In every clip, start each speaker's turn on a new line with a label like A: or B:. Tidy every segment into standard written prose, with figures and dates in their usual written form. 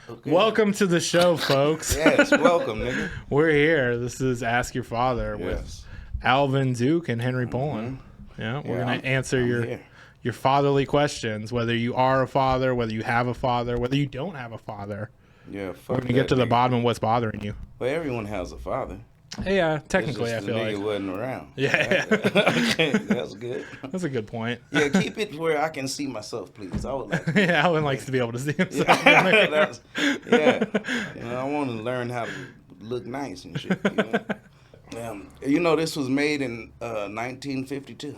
A: Okay.
B: Welcome to the show, folks.
A: Yes, welcome, nigga.
B: We're here. This is Ask Your Father with
A: Yes.
B: Alvin Duke and Henry Poland. Yeah, we're
A: Yeah,
B: going to answer
A: I'm here.
B: your fatherly questions, whether you are a father, whether you have a father, whether you don't have a father.
A: Yeah, fuck
B: We're going to get to the bottom of what's bothering you.
A: Well, everyone has a father.
B: Yeah,
A: It's
B: technically, I
A: just
B: feel
A: the nigga
B: like.
A: wasn't around.
B: Yeah.
A: Okay, that's good.
B: That's a good point.
A: Yeah, keep it where I can see myself, please. I would like to.
B: Yeah, Alvin likes to be able to see himself.
A: That's, yeah. I want to learn how to look nice and shit. This was made in 1952.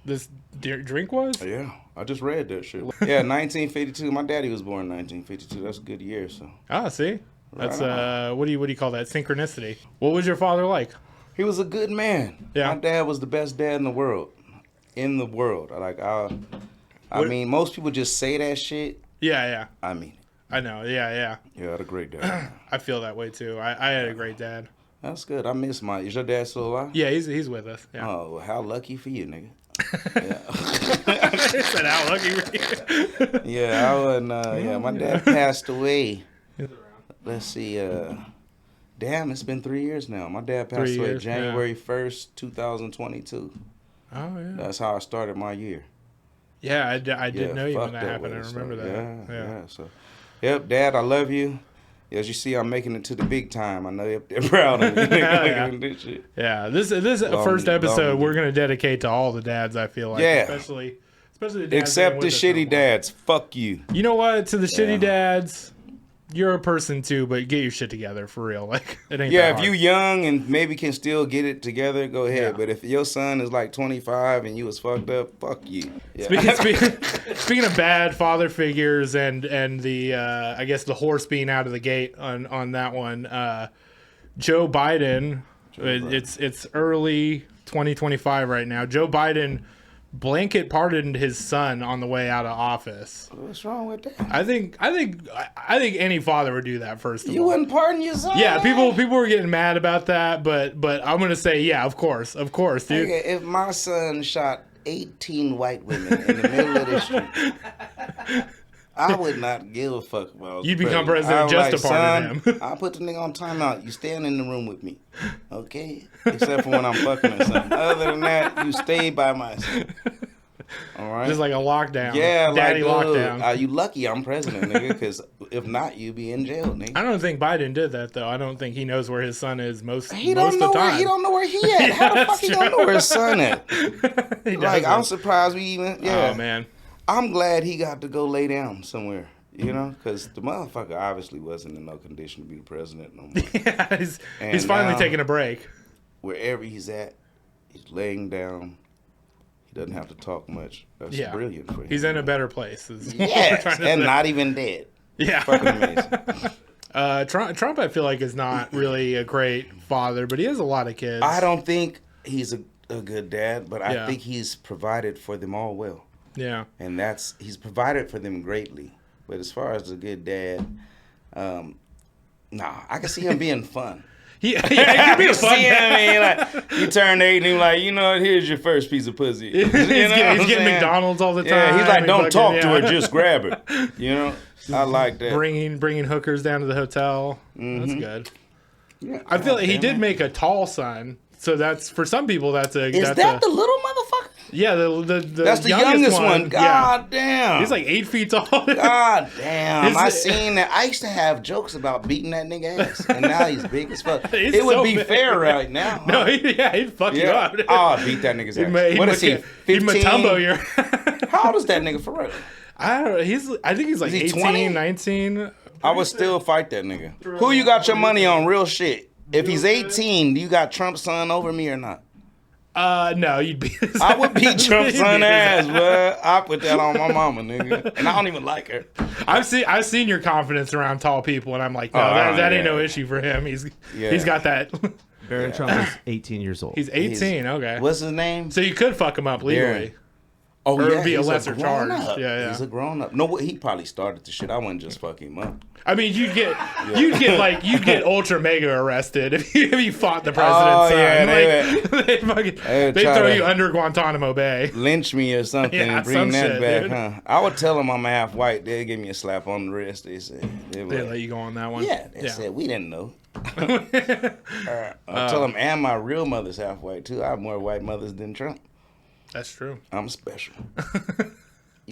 B: This drink was?
A: Yeah, I just read that shit. Yeah, 1952. My daddy was born in 1952. That's a good year, so.
B: Ah, see? That's
A: Right
B: what do you call that? Synchronicity. What was your father like?
A: He was a good man.
B: Yeah.
A: My dad was the best dad in the world. I mean, most people just say that shit.
B: Yeah.
A: I mean,
B: I know. Yeah.
A: yeah, I had a great dad.
B: I feel that way too. I had a great dad.
A: That's good. I miss my. Is your dad still alive?
B: Yeah, he's with us. Yeah.
A: Oh, well, how lucky for you, nigga.
B: He said how lucky were you?
A: Yeah, I wasn't. My dad passed away. Let's see. Damn, it's been 3 years now. My dad passed
B: 3
A: away
B: years,
A: January 1st, 2022.
B: Oh yeah.
A: That's how I started my year.
B: Yeah, I didn't know you when
A: fuck
B: that happened. I
A: way it
B: remember
A: started.
B: that.
A: Yeah. So, yep, Dad, I love you. As you see, I'm making it to the big time. I know you're proud of me.
B: Yeah.
A: This shit.
B: Yeah, this first
A: Long-
B: episode
A: long-
B: we're gonna dedicate to all the dads. I feel like,
A: Yeah.
B: especially the dads that
A: Except
B: ain't
A: the
B: with us no
A: shitty
B: more.
A: dads. Fuck you.
B: You know what? To the
A: Yeah.
B: shitty dads, you're a person too, but get your shit together for real. Like it ain't.
A: Yeah,
B: that
A: if
B: hard.
A: you young and maybe can still get it together, go ahead.
B: Yeah.
A: But if your son is like 25 and you was fucked up, fuck you. Yeah.
B: Speaking of bad father figures and the I guess the horse being out of the gate on that one, Joe Biden. It's early 2025 right now. Joe Biden blanket pardoned his son on the way out of office.
A: What's wrong with that?
B: I think any father would do that first of
A: You
B: all.
A: wouldn't pardon your son?
B: Yeah, people were getting mad about that, but I'm gonna say yeah, of course, dude.
A: Nigga, if my son shot 18 white women in the middle of the street, I would not give a fuck about.
B: You'd become president just to pardon him.
A: I'll put the nigga on timeout. You stand in the room with me, okay? Except for when I'm fucking or something. Other than that, you stay by my side. All right.
B: Just like a lockdown.
A: Yeah,
B: Daddy
A: like,
B: lockdown.
A: Are you lucky I'm president, nigga? Because if not, you be in jail, nigga.
B: I don't think Biden did that though. I don't think he knows where his son is most
A: He
B: most
A: don't
B: of
A: know
B: the
A: where
B: time.
A: he don't know where he at. How the
B: Yeah,
A: fuck he
B: that's
A: don't know
B: true.
A: where his son at?
B: He
A: Like, I'm
B: doesn't.
A: surprised we even. Yeah.
B: Oh man.
A: I'm glad he got to go lay down somewhere. You know, because the motherfucker obviously wasn't in no condition to be the president no more.
B: Yeah, he's
A: And
B: finally
A: now-
B: taking a break.
A: Wherever he's at, he's laying down. He doesn't have to talk much. That's
B: Yeah.
A: brilliant for him.
B: He's in a better place. is what we're
A: Yes,
B: trying to
A: and
B: say.
A: not even dead.
B: Yeah.
A: Fucking amazing.
B: Trump, I feel like, is not really a great father, but he has a lot of kids.
A: I don't think he's a good dad, but I
B: Yeah.
A: think he's provided for them all well.
B: Yeah.
A: And he's provided for them greatly. But as far as a good dad, I can see him being fun.
B: Yeah, he could be a fun
A: See him,
B: dad.
A: I mean, like, you turn 8 and he's like, you know what, here's your first piece of pussy.
B: He's getting McDonald's all the time.
A: Yeah, he's like, don't
B: fucking-
A: talk to
B: yeah.
A: her, just grab her. You know, I like that.
B: bringing hookers down to the hotel. That's good.
A: Yeah,
B: I feel like he
A: damn
B: did
A: it.
B: make a tall son, so that's for some people that's a
A: Is
B: that's
A: that
B: a,
A: the little motherfucker?
B: yeah the
A: That's the youngest one.
B: Yeah.
A: God damn.
B: He's like 8 feet tall.
A: God damn.
B: Is
A: I
B: it-
A: seen that. I used to have jokes about beating that nigga ass. And now he's big as fuck.
B: He's
A: It would
B: so
A: be
B: big.
A: fair right now.
B: No,
A: huh?
B: he'd fuck you
A: Yeah.
B: up.
A: Oh, I'd beat that nigga's ass. What is he?
B: He'd
A: 15?
B: Matumbo your.
A: How old is that nigga for real?
B: I don't know. I think he's like
A: Is he
B: 18,
A: 20?
B: 19.
A: I would still fight that nigga. Who you got your money on? Real shit. If he's 18, you got Trump's son over me or not?
B: No, you'd beat his
A: I would beat Trump's
B: You'd
A: son
B: beat his
A: ass, bro. I put that on my mama, nigga. And I don't even like her.
B: I've seen your confidence around tall people, and I'm like, no,
A: Oh,
B: that ain't
A: yeah.
B: no issue for him. He's
A: Yeah.
B: got that.
C: Barron Trump is 18 years old.
B: He's 18. Okay.
A: What's his name?
B: So you could fuck him up legally.
A: Oh,
B: or
A: yeah,
B: be a
A: he's
B: lesser charge.
A: grown-up.
B: Yeah.
A: He's a grown up. No, he probably started the shit. I wouldn't just fuck him up.
B: I mean, you'd get ultra mega arrested if you fought the president's son. They throw you under Guantanamo Bay.
A: Lynch me or something
B: Yeah,
A: and bring
B: some
A: that
B: shit,
A: back,
B: dude.
A: huh? I would tell them I'm half white. They'd give me a slap on the wrist. They said,
B: They let you go on that one.
A: yeah, they said, we didn't know. I'll tell them, and my real mother's half white, too. I have more white mothers than Trump.
B: That's true.
A: I'm special.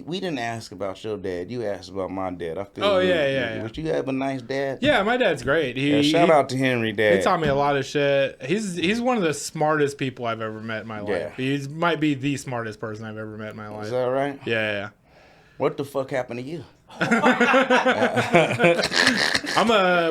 A: We didn't ask about your dad. You asked about my dad. I feel
B: Oh,
A: rude.
B: yeah.
A: But you have a nice dad.
B: Yeah, my dad's great.
A: Shout out to Henry, dad.
B: He taught me a lot of shit. He's one of the smartest people I've ever met in my life. He might be the smartest person I've ever met in my life.
A: Is that right?
B: Yeah.
A: What the fuck happened to you?
B: I'm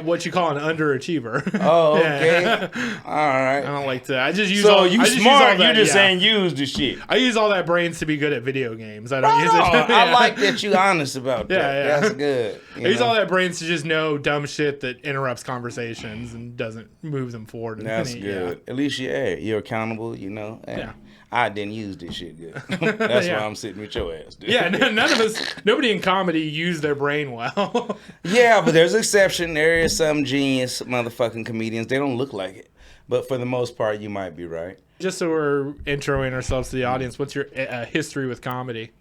B: what you call an underachiever.
A: Oh, okay.
B: Yeah.
A: All right.
B: I don't like to. I just use.
A: So
B: all,
A: you
B: I just
A: smart?
B: Use all
A: You
B: that,
A: just
B: yeah.
A: saying use the shit.
B: I use all that brains to be good at video games. I don't use it.
A: I like that you honest about that.
B: Yeah.
A: That's good.
B: I use all that brains to just know dumb shit that interrupts conversations and doesn't move them forward.
A: That's good. At least you're accountable, you know. And
B: Yeah.
A: I didn't use this shit good. That's
B: Yeah.
A: why I'm sitting with your ass, dude.
B: Yeah, none of us, nobody in comedy use their brain well.
A: Yeah, but there's an exception. There is some genius motherfucking comedians. They don't look like it. But for the most part, you might be right.
B: Just so we're introing ourselves to the audience, what's your history with comedy?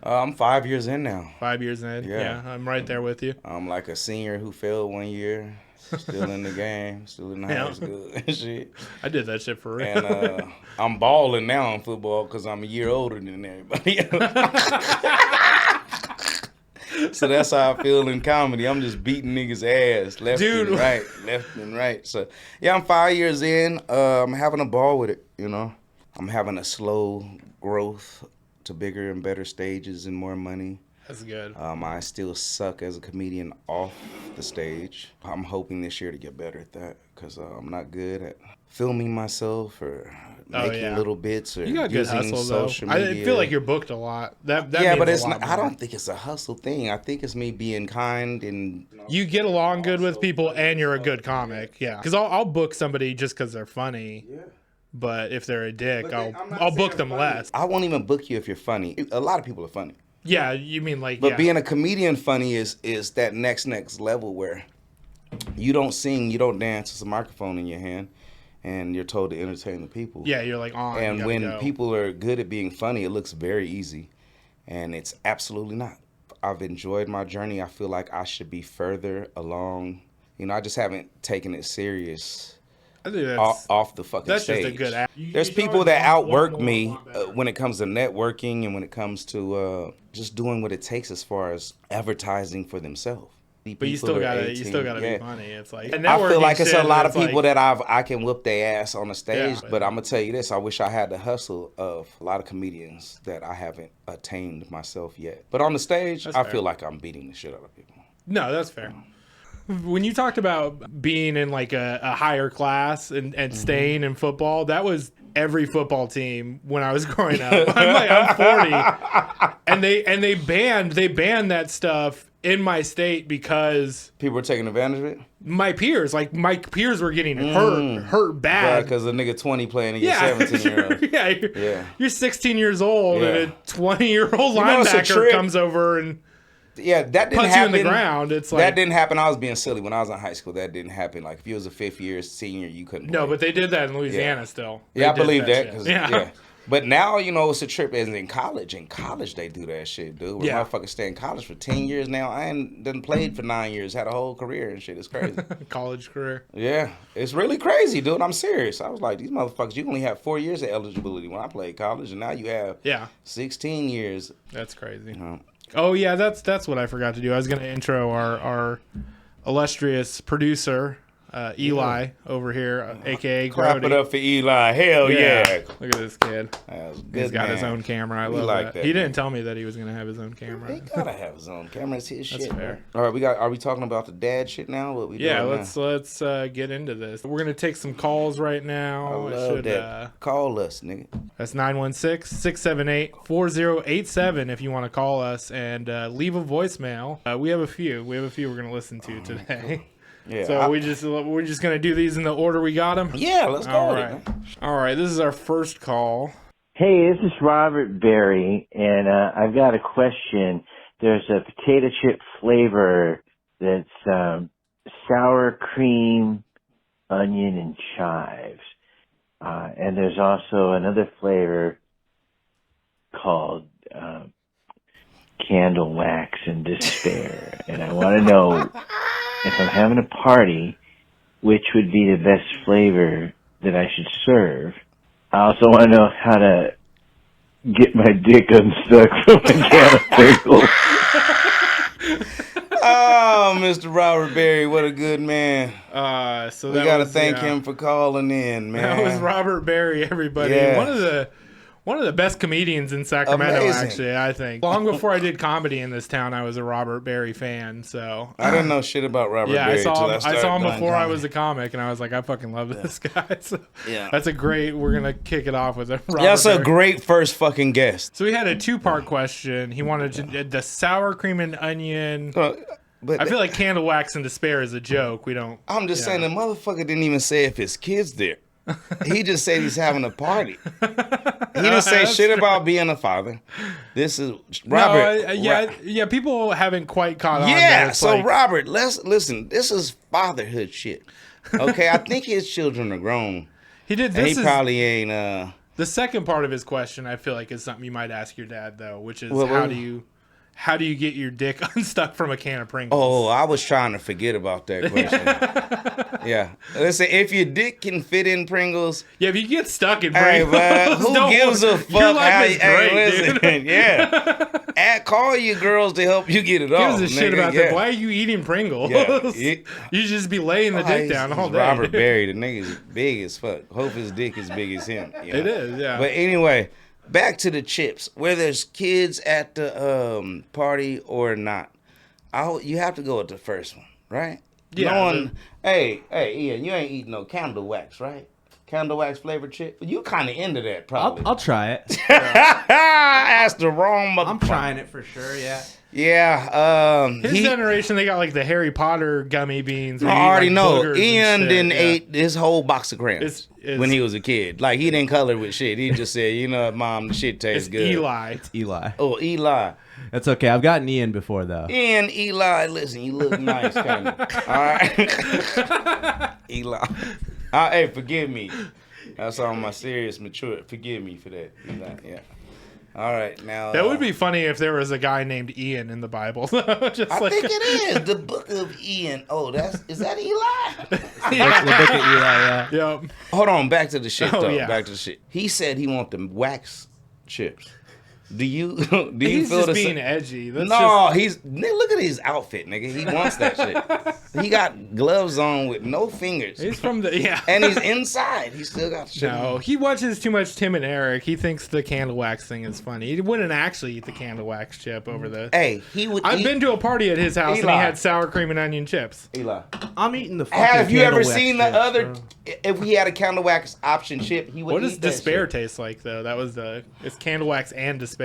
A: I'm 5 years in now.
B: 5 years in?
A: Yeah.
B: I'm right there with you.
A: I'm like a senior who failed 1 year. Still in the game. Still in the high school and shit.
B: I did that shit for real.
A: And I'm balling now in football because I'm a year older than everybody else. So that's how I feel in comedy. I'm just beating niggas' ass left and right. So yeah, I'm 5 years in. I'm having a ball with it, you know. I'm having a slow growth to bigger and better stages and more money.
B: That's good.
A: I still suck as a comedian off the stage. I'm hoping this year to get better at that because I'm not good at filming myself or making little bits or
B: you got good
A: using
B: hustle,
A: social
B: though.
A: media.
B: I feel like you're booked a lot. That
A: yeah,
B: means
A: but
B: a
A: it's
B: lot
A: not.
B: more.
A: I don't think it's a hustle thing. I think it's me being kind and
B: You get along good with people and you're a good comic. Yeah, because I'll book somebody just because they're funny. Yeah. But if they're a dick, I'll book them less.
A: I won't even book you if you're funny. A lot of people are funny.
B: Yeah, you mean like.
A: But being a comedian funny is that next level where you don't sing, you don't dance. It's a microphone in your hand, and you're told to entertain the people.
B: Yeah, you're like on.
A: And when people are good at being funny, it looks very easy, and it's absolutely not. I've enjoyed my journey. I feel like I should be further along. You know, I just haven't taken it serious.
B: I think that's
A: off the fucking stage.
B: Just a good act.
A: There's people that outwork me when it comes to networking and when it comes to just doing what it takes as far as advertising for themselves.
B: But you still gotta be funny. It's like
A: I feel like it's a lot of people that I can whoop their ass on the stage. But I'm gonna tell you this: I wish I had the hustle of a lot of comedians that I haven't attained myself yet. But on the stage, I feel like I'm beating the shit out of people.
B: No, that's fair. When you talked about being in like a higher class and staying in football, that was every football team when I was growing up. I'm 40, and they banned that stuff in my state because
A: people were taking advantage of it.
B: My peers were getting hurt bad
A: because a nigga 20 playing against 17-year-old.
B: You're 16 years old and a 20-year-old linebacker comes over and.
A: Yeah, that didn't
B: happen.
A: happen.
B: You in the ground. It's like
A: that didn't happen. I was being silly when I was in high school. That didn't happen. Like if you was a fifth year senior, you couldn't.
B: No, but they did that in Louisiana still.
A: Yeah, I believe that. But now it's a trip. As in college. In college, they do that shit, dude. Where motherfuckers stay in college for 10 years now. I ain't done played for 9 years. Had a whole career and shit. It's crazy.
B: College career.
A: Yeah, it's really crazy, dude. I'm serious. I was like, these motherfuckers. You only have 4 years of eligibility when I played college, and now you have 16 years.
B: That's crazy. Oh yeah, that's what I forgot to do. I was gonna intro our illustrious producer, Eli over here, aka
A: Clap it up for Eli. Hell yeah.
B: Look at this kid. He's got his own camera. I love that. He didn't tell me that he was gonna have his own camera.
A: He gotta have his own camera. It's his shit.
B: That's fair.
A: All right, are we talking about the dad shit now? What we doing
B: let's get into this. We're gonna take some calls right now.
A: I love that. Call us, nigga.
B: That's 916-678-4087 if you want to call us and leave a voicemail. We have a few. We're gonna listen to today.
A: Yeah,
B: so we're just gonna do these in the order we got them.
A: Yeah, let's go.
B: All right. All right. This is our first call.
C: Hey, this is Robert Berry, and I've got a question. There's a potato chip flavor that's sour cream, onion, and chives. And there's also another flavor called candle wax and despair. And I want to know, if I'm having a party, which would be the best flavor that I should serve. I also want to know how to get my dick unstuck from a can of pickles.
A: Oh, Mr. Robert Berry, what a good man.
B: So
A: we got to thank him for calling in, man.
B: That was Robert Berry, everybody.
A: Yes.
B: One of the best comedians in Sacramento,
A: Amazing.
B: actually, I think. Long before I did comedy in this town, I was a Robert Berry fan, so.
A: I didn't know shit about Robert Berry.
B: I saw him
A: doing
B: before I
A: comedy.
B: was a comic, and I was like, I fucking love this guy. So
A: Yeah.
B: That's a great, we're going to kick it off with a Robert
A: That's a
B: Berry.
A: great first fucking guest.
B: So we had a two-part question. He wanted the sour cream and onion.
A: But
B: I feel like candle wax and despair is a joke. We don't.
A: I'm just saying, the motherfucker didn't even say if his kid's there. He just said he's having a party. He didn't say shit about being a father. This is Robert.
B: Yeah. People haven't quite caught on.
A: Yeah,
B: It's
A: so
B: like,
A: Robert, let's listen. This is fatherhood shit. Okay, I think his children are grown.
B: he did.
A: And
B: This
A: he
B: is
A: probably ain't.
B: the second part of his question. I feel like is something you might ask your dad though, which is
A: Well,
B: how do you get your dick unstuck from a can of Pringles?
A: Oh, I was trying to forget about that question. Yeah, listen. If your dick can fit in Pringles,
B: Yeah, if you get stuck in
A: hey,
B: Pringles,
A: man, who
B: don't
A: gives
B: worry.
A: a fuck?
B: Your life
A: How
B: is great,
A: listen,
B: dude.
A: yeah. Call your girls to help you get it off.
B: Gives a shit
A: nigga,
B: about
A: yeah.
B: that. Why are you eating Pringles?
A: Yeah.
B: You just be laying the dick down all day.
A: Robert Berry, the nigga's big as fuck. Hope his dick is big as him. you know?
B: It is, yeah.
A: But anyway, back to the chips. Where there's kids at the party or not, you have to go with the first one, right?
B: Yeah,
A: Hey, Ian, you ain't eating no candle wax, right? Candle wax flavored chip. You kind of into that, probably.
D: I'll try it.
A: I asked the wrong motherfucker.
D: I'm trying it for sure. Yeah.
A: Yeah.
B: His generation, they got like the Harry Potter gummy beans.
A: I
B: where you eat,
A: already
B: like,
A: know.
B: boogers and
A: Ian
B: shit,
A: didn't
B: yeah.
A: ate his whole box of crayons
B: It's-
A: when he was a kid. Like, he didn't color with shit. He just said, you know what, Mom, the shit tastes
B: It's
A: good.
B: Eli.
D: Eli.
A: Oh, Eli.
D: That's okay. I've gotten Ian before though.
A: Ian, Eli, listen, you look nice, kind of. All right. Eli. Hey, forgive me. That's all my serious mature. Forgive me for that. Eli, yeah. All right, now.
B: That would be funny if there was a guy named Ian in the Bible. Just
A: I
B: like,
A: think it is. The book of Ian. Oh, is that Eli?
D: The book of Eli. Yeah.
B: Yep.
A: Hold on, back to the shit
B: Oh,
A: though.
B: yeah.
A: Back to the shit. He said he want them wax chips. Do you feel
B: He's just
A: the
B: being
A: same?
B: edgy. That's
A: No, look at his outfit, nigga. He wants that shit. He got gloves on with no fingers.
B: he's from the
A: And he's inside. He still got shit.
B: No,
A: on.
B: he watches too much Tim and Eric. He thinks the candle wax thing is funny. He wouldn't actually eat the candle wax chip over the.
A: Hey, he would.
B: I've been to a party at his house and he
A: Eli.
B: had sour cream and onion chips.
A: Eli.
D: I'm eating the fucking
A: Have you ever
D: candle wax
A: seen the
D: chips,
A: other?
D: bro.
A: If he had a candle wax option chip, he would.
B: What does
A: eat that
B: despair
A: shit.
B: taste like though? That was it's candle wax and despair.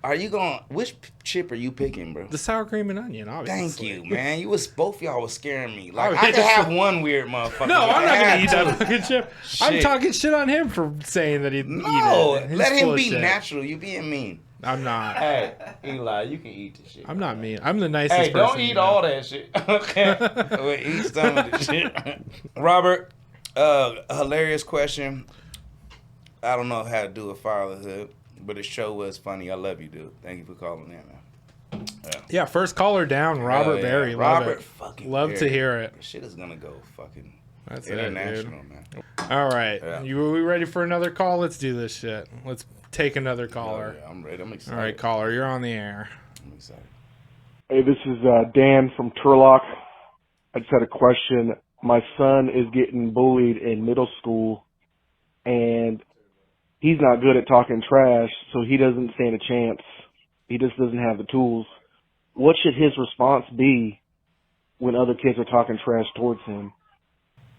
A: Are you going? Which chip are you picking, bro?
B: The sour cream and onion, obviously.
A: Thank you, man. Both y'all was scaring me. Like
B: Oh,
A: I could
B: yeah.
A: have one weird motherfucker.
B: No,
A: but
B: I'm not
A: I
B: gonna
A: had
B: eat that
A: two.
B: fucking chip. I'm
A: Shit.
B: talking shit on him for saying that he'd
A: No,
B: eat it. He's
A: let
B: full
A: him
B: of
A: be
B: shit.
A: natural. You being mean.
B: I'm not.
A: Hey, Eli, you can eat the shit.
B: I'm not mean. I'm the nicest
A: Hey,
B: person.
A: don't eat
B: you know.
A: all that shit. Okay, well, eat some of the shit. Robert, hilarious question. I don't know how to do a fatherhood, but the show was funny. I love you, dude. Thank you for calling in, man.
B: Yeah, first caller down, Robert
A: Hell yeah.
B: Berry.
A: Robert
B: Love
A: fucking
B: it. Love to
A: Berry.
B: hear it.
A: Shit is gonna go fucking
B: That's it,
A: international,
B: dude.
A: man.
B: All right.
A: Yeah.
B: Are we ready for another call? Let's do this shit. Let's take another
A: Oh,
B: caller.
A: yeah, I'm ready. I'm excited.
B: All right, caller, you're on the air.
A: I'm excited.
E: Hey, this is Dan from Turlock. I just had a question. My son is getting bullied in middle school, and he's not good at talking trash, so he doesn't stand a chance. He just doesn't have the tools. What should his response be when other kids are talking trash towards him?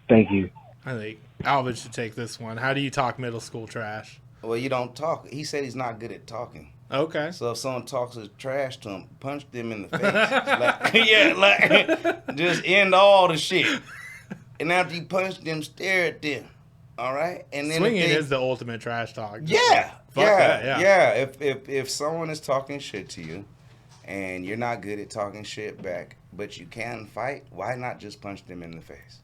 E: Thank you.
B: I think Alvin should take this one. How do you talk middle school trash?
A: Well, you don't talk. He said he's not good at talking.
B: Okay.
A: So if someone talks trash to him, punch them in the face. like, just end all the shit. And after you punch them, stare at them. All right? And then
B: Swinging
A: if they,
B: is the ultimate trash talk.
A: Yeah.
B: Fuck that, yeah.
A: yeah. If someone is talking shit to you, and you're not good at talking shit back, but you can fight, why not just punch them in the face?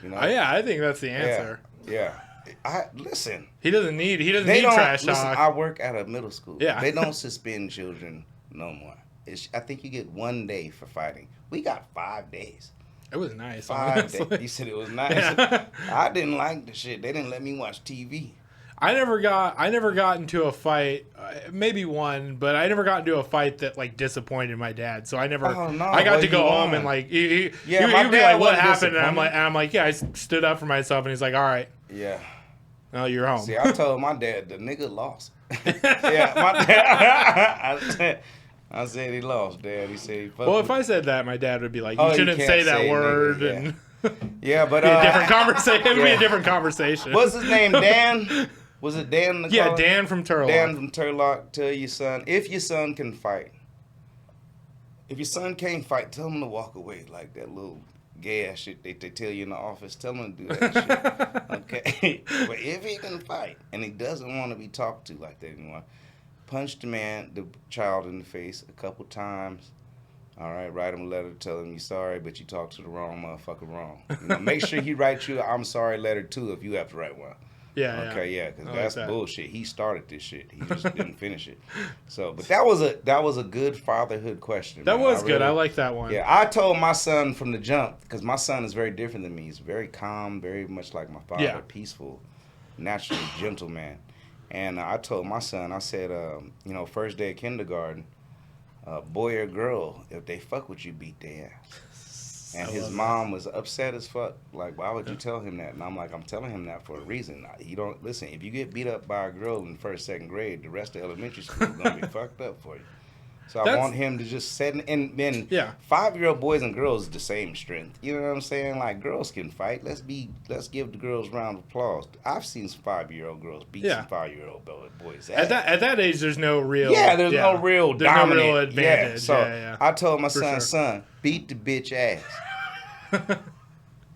A: You know?
B: Yeah, I think that's the answer.
A: Yeah. Listen.
B: He doesn't need trash talk.
A: I work at a middle school.
B: Yeah.
A: They don't suspend children no more. I think you get 1 day for fighting. We got 5 days.
B: It was nice.
A: 5 days.
B: Honestly.
A: You said it was nice.
B: Yeah.
A: I didn't like the shit. They didn't let me watch TV.
B: I never got into a fight, maybe one, but I never got into a fight that like disappointed my dad. So I never.
A: Oh, no.
B: I got
A: Well,
B: to go
A: you
B: home
A: won.
B: and like
A: my
B: he'd be
A: dad
B: like, "What
A: wasn't
B: happened?" And
A: disappointed.
B: I'm like, "Yeah, I stood up for myself." And he's like, "All right,
A: Yeah.
B: no, you're home."
A: See, I told my dad the nigga lost. Yeah, my dad. I said he lost, Dad. He said he fucked
B: Well,
A: with
B: if I said that, my dad would be like,
A: Oh,
B: "You
A: you
B: shouldn't
A: can't
B: say that
A: say
B: word."
A: nigga,
B: And
A: Yeah, but
B: be a different conversation. It would be
A: yeah.
B: a different conversation.
A: What's his name? Dan? Was it Dan? The
B: Yeah,
A: caller?
B: Dan from Turlock.
A: Dan from Turlock. Tell your son, if your son can fight. If your son can't fight, tell him to walk away like that little gay ass shit they tell you in the office. Tell him to do that shit. Okay? But if he can fight and he doesn't want to be talked to like that anymore, punch the child in the face a couple times. All right, write him a letter, tell him you're sorry, but you talked to the wrong motherfucker wrong. You know, make sure he writes you an I'm sorry letter too if you have to write one.
B: Yeah.
A: Okay, yeah, because
B: I like
A: that's
B: that.
A: bullshit. He started this shit. He just didn't finish it. So, but that was a good fatherhood question.
B: That
A: man.
B: was good. I like that one.
A: Yeah, I told my son from the jump because my son is very different than me. He's very calm, very much like my father,
B: Yeah.
A: peaceful, naturally gentle man. And I told my son, I said, first day of kindergarten, boy or girl, if they fuck with you, beat their ass. And his mom was upset as fuck. Like, why would you tell him that? And I'm like, I'm telling him that for a reason. You don't listen. If you get beat up by a girl in first, second grade, the rest of elementary school is gonna be fucked up for you. So I want him to just set and then 5-year-old boys and girls is the same strength. You know what I'm saying? Like girls can fight. Let's give the girls a round of applause. I've seen some 5-year-old girls beat some 5-year-old boys.
B: At that age, there's no real.
A: There's no real dominant.
B: No real advantage.
A: Yeah. So I told my son, beat the bitch ass.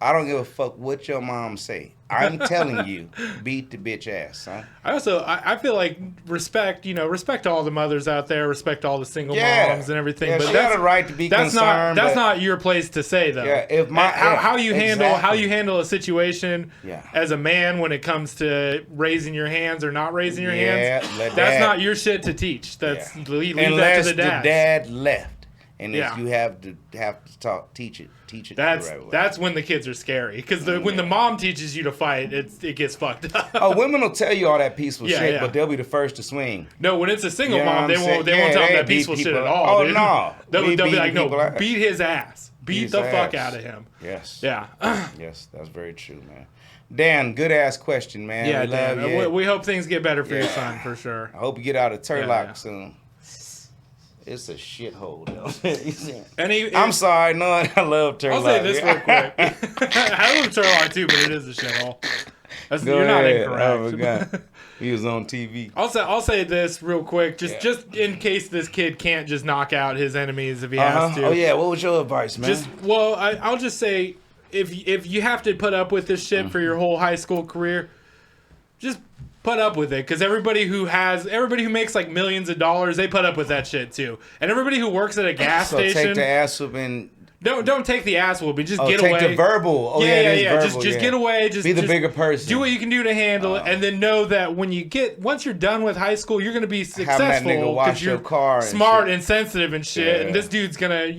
A: I don't give a fuck what your mom say. I'm telling you, beat the bitch ass, son.
B: I feel like respect to all the mothers out there, respect all the single moms and everything.
A: Yeah,
B: but
A: she
B: that's
A: got a right to be
B: that's
A: concerned.
B: That's not your place to say though.
A: Yeah, if my
B: how you
A: exactly.
B: handle a situation as a man when it comes to raising your hands or not raising your hands. That's not your shit to teach. That's leave that to the dad.
A: The dad left. And if you have to teach it
B: that's
A: the right way.
B: That's when the kids are scary because when the mom teaches you to fight, it gets fucked up.
A: Oh, women will tell you all that peaceful shit, but they'll be the first to swing.
B: No, when it's a single mom, they won't tell them that peaceful shit at all.
A: Oh
B: dude.
A: no,
B: they'll be like, no, beat his ass, beat the fuck out of him.
A: Yes.
B: Yeah.
A: Yes, that's very true, man. Dan, good ass question, man.
B: Yeah,
A: we love
B: Dan.
A: you.
B: We hope things get better for your son for sure.
A: I hope you get out of Turlock soon. It's a shithole, though. I'm sorry, no, I love Turlock.
B: I'll say this real quick. I love Turlock too, but it is a shithole. You're not incorrect.
A: Oh my God. He was on TV.
B: I'll say this real quick, just in case this kid can't just knock out his enemies if he has to.
A: Oh yeah, what was your advice, man?
B: I'll just say if you have to put up with this shit for your whole high school career, just put up with it, because everybody who makes like millions of dollars, they put up with that shit too. And everybody who works at a gas station,
A: take the ass whooping.
B: Don't take the ass whooping. Just get
A: take
B: away.
A: The verbal. Oh yeah.
B: Verbal, just get away. Just
A: be the bigger person.
B: Do what you can do to handle it, and then know that once you're done with high school, you're gonna be successful because you're smart and sensitive and shit. Yeah. And this dude's gonna,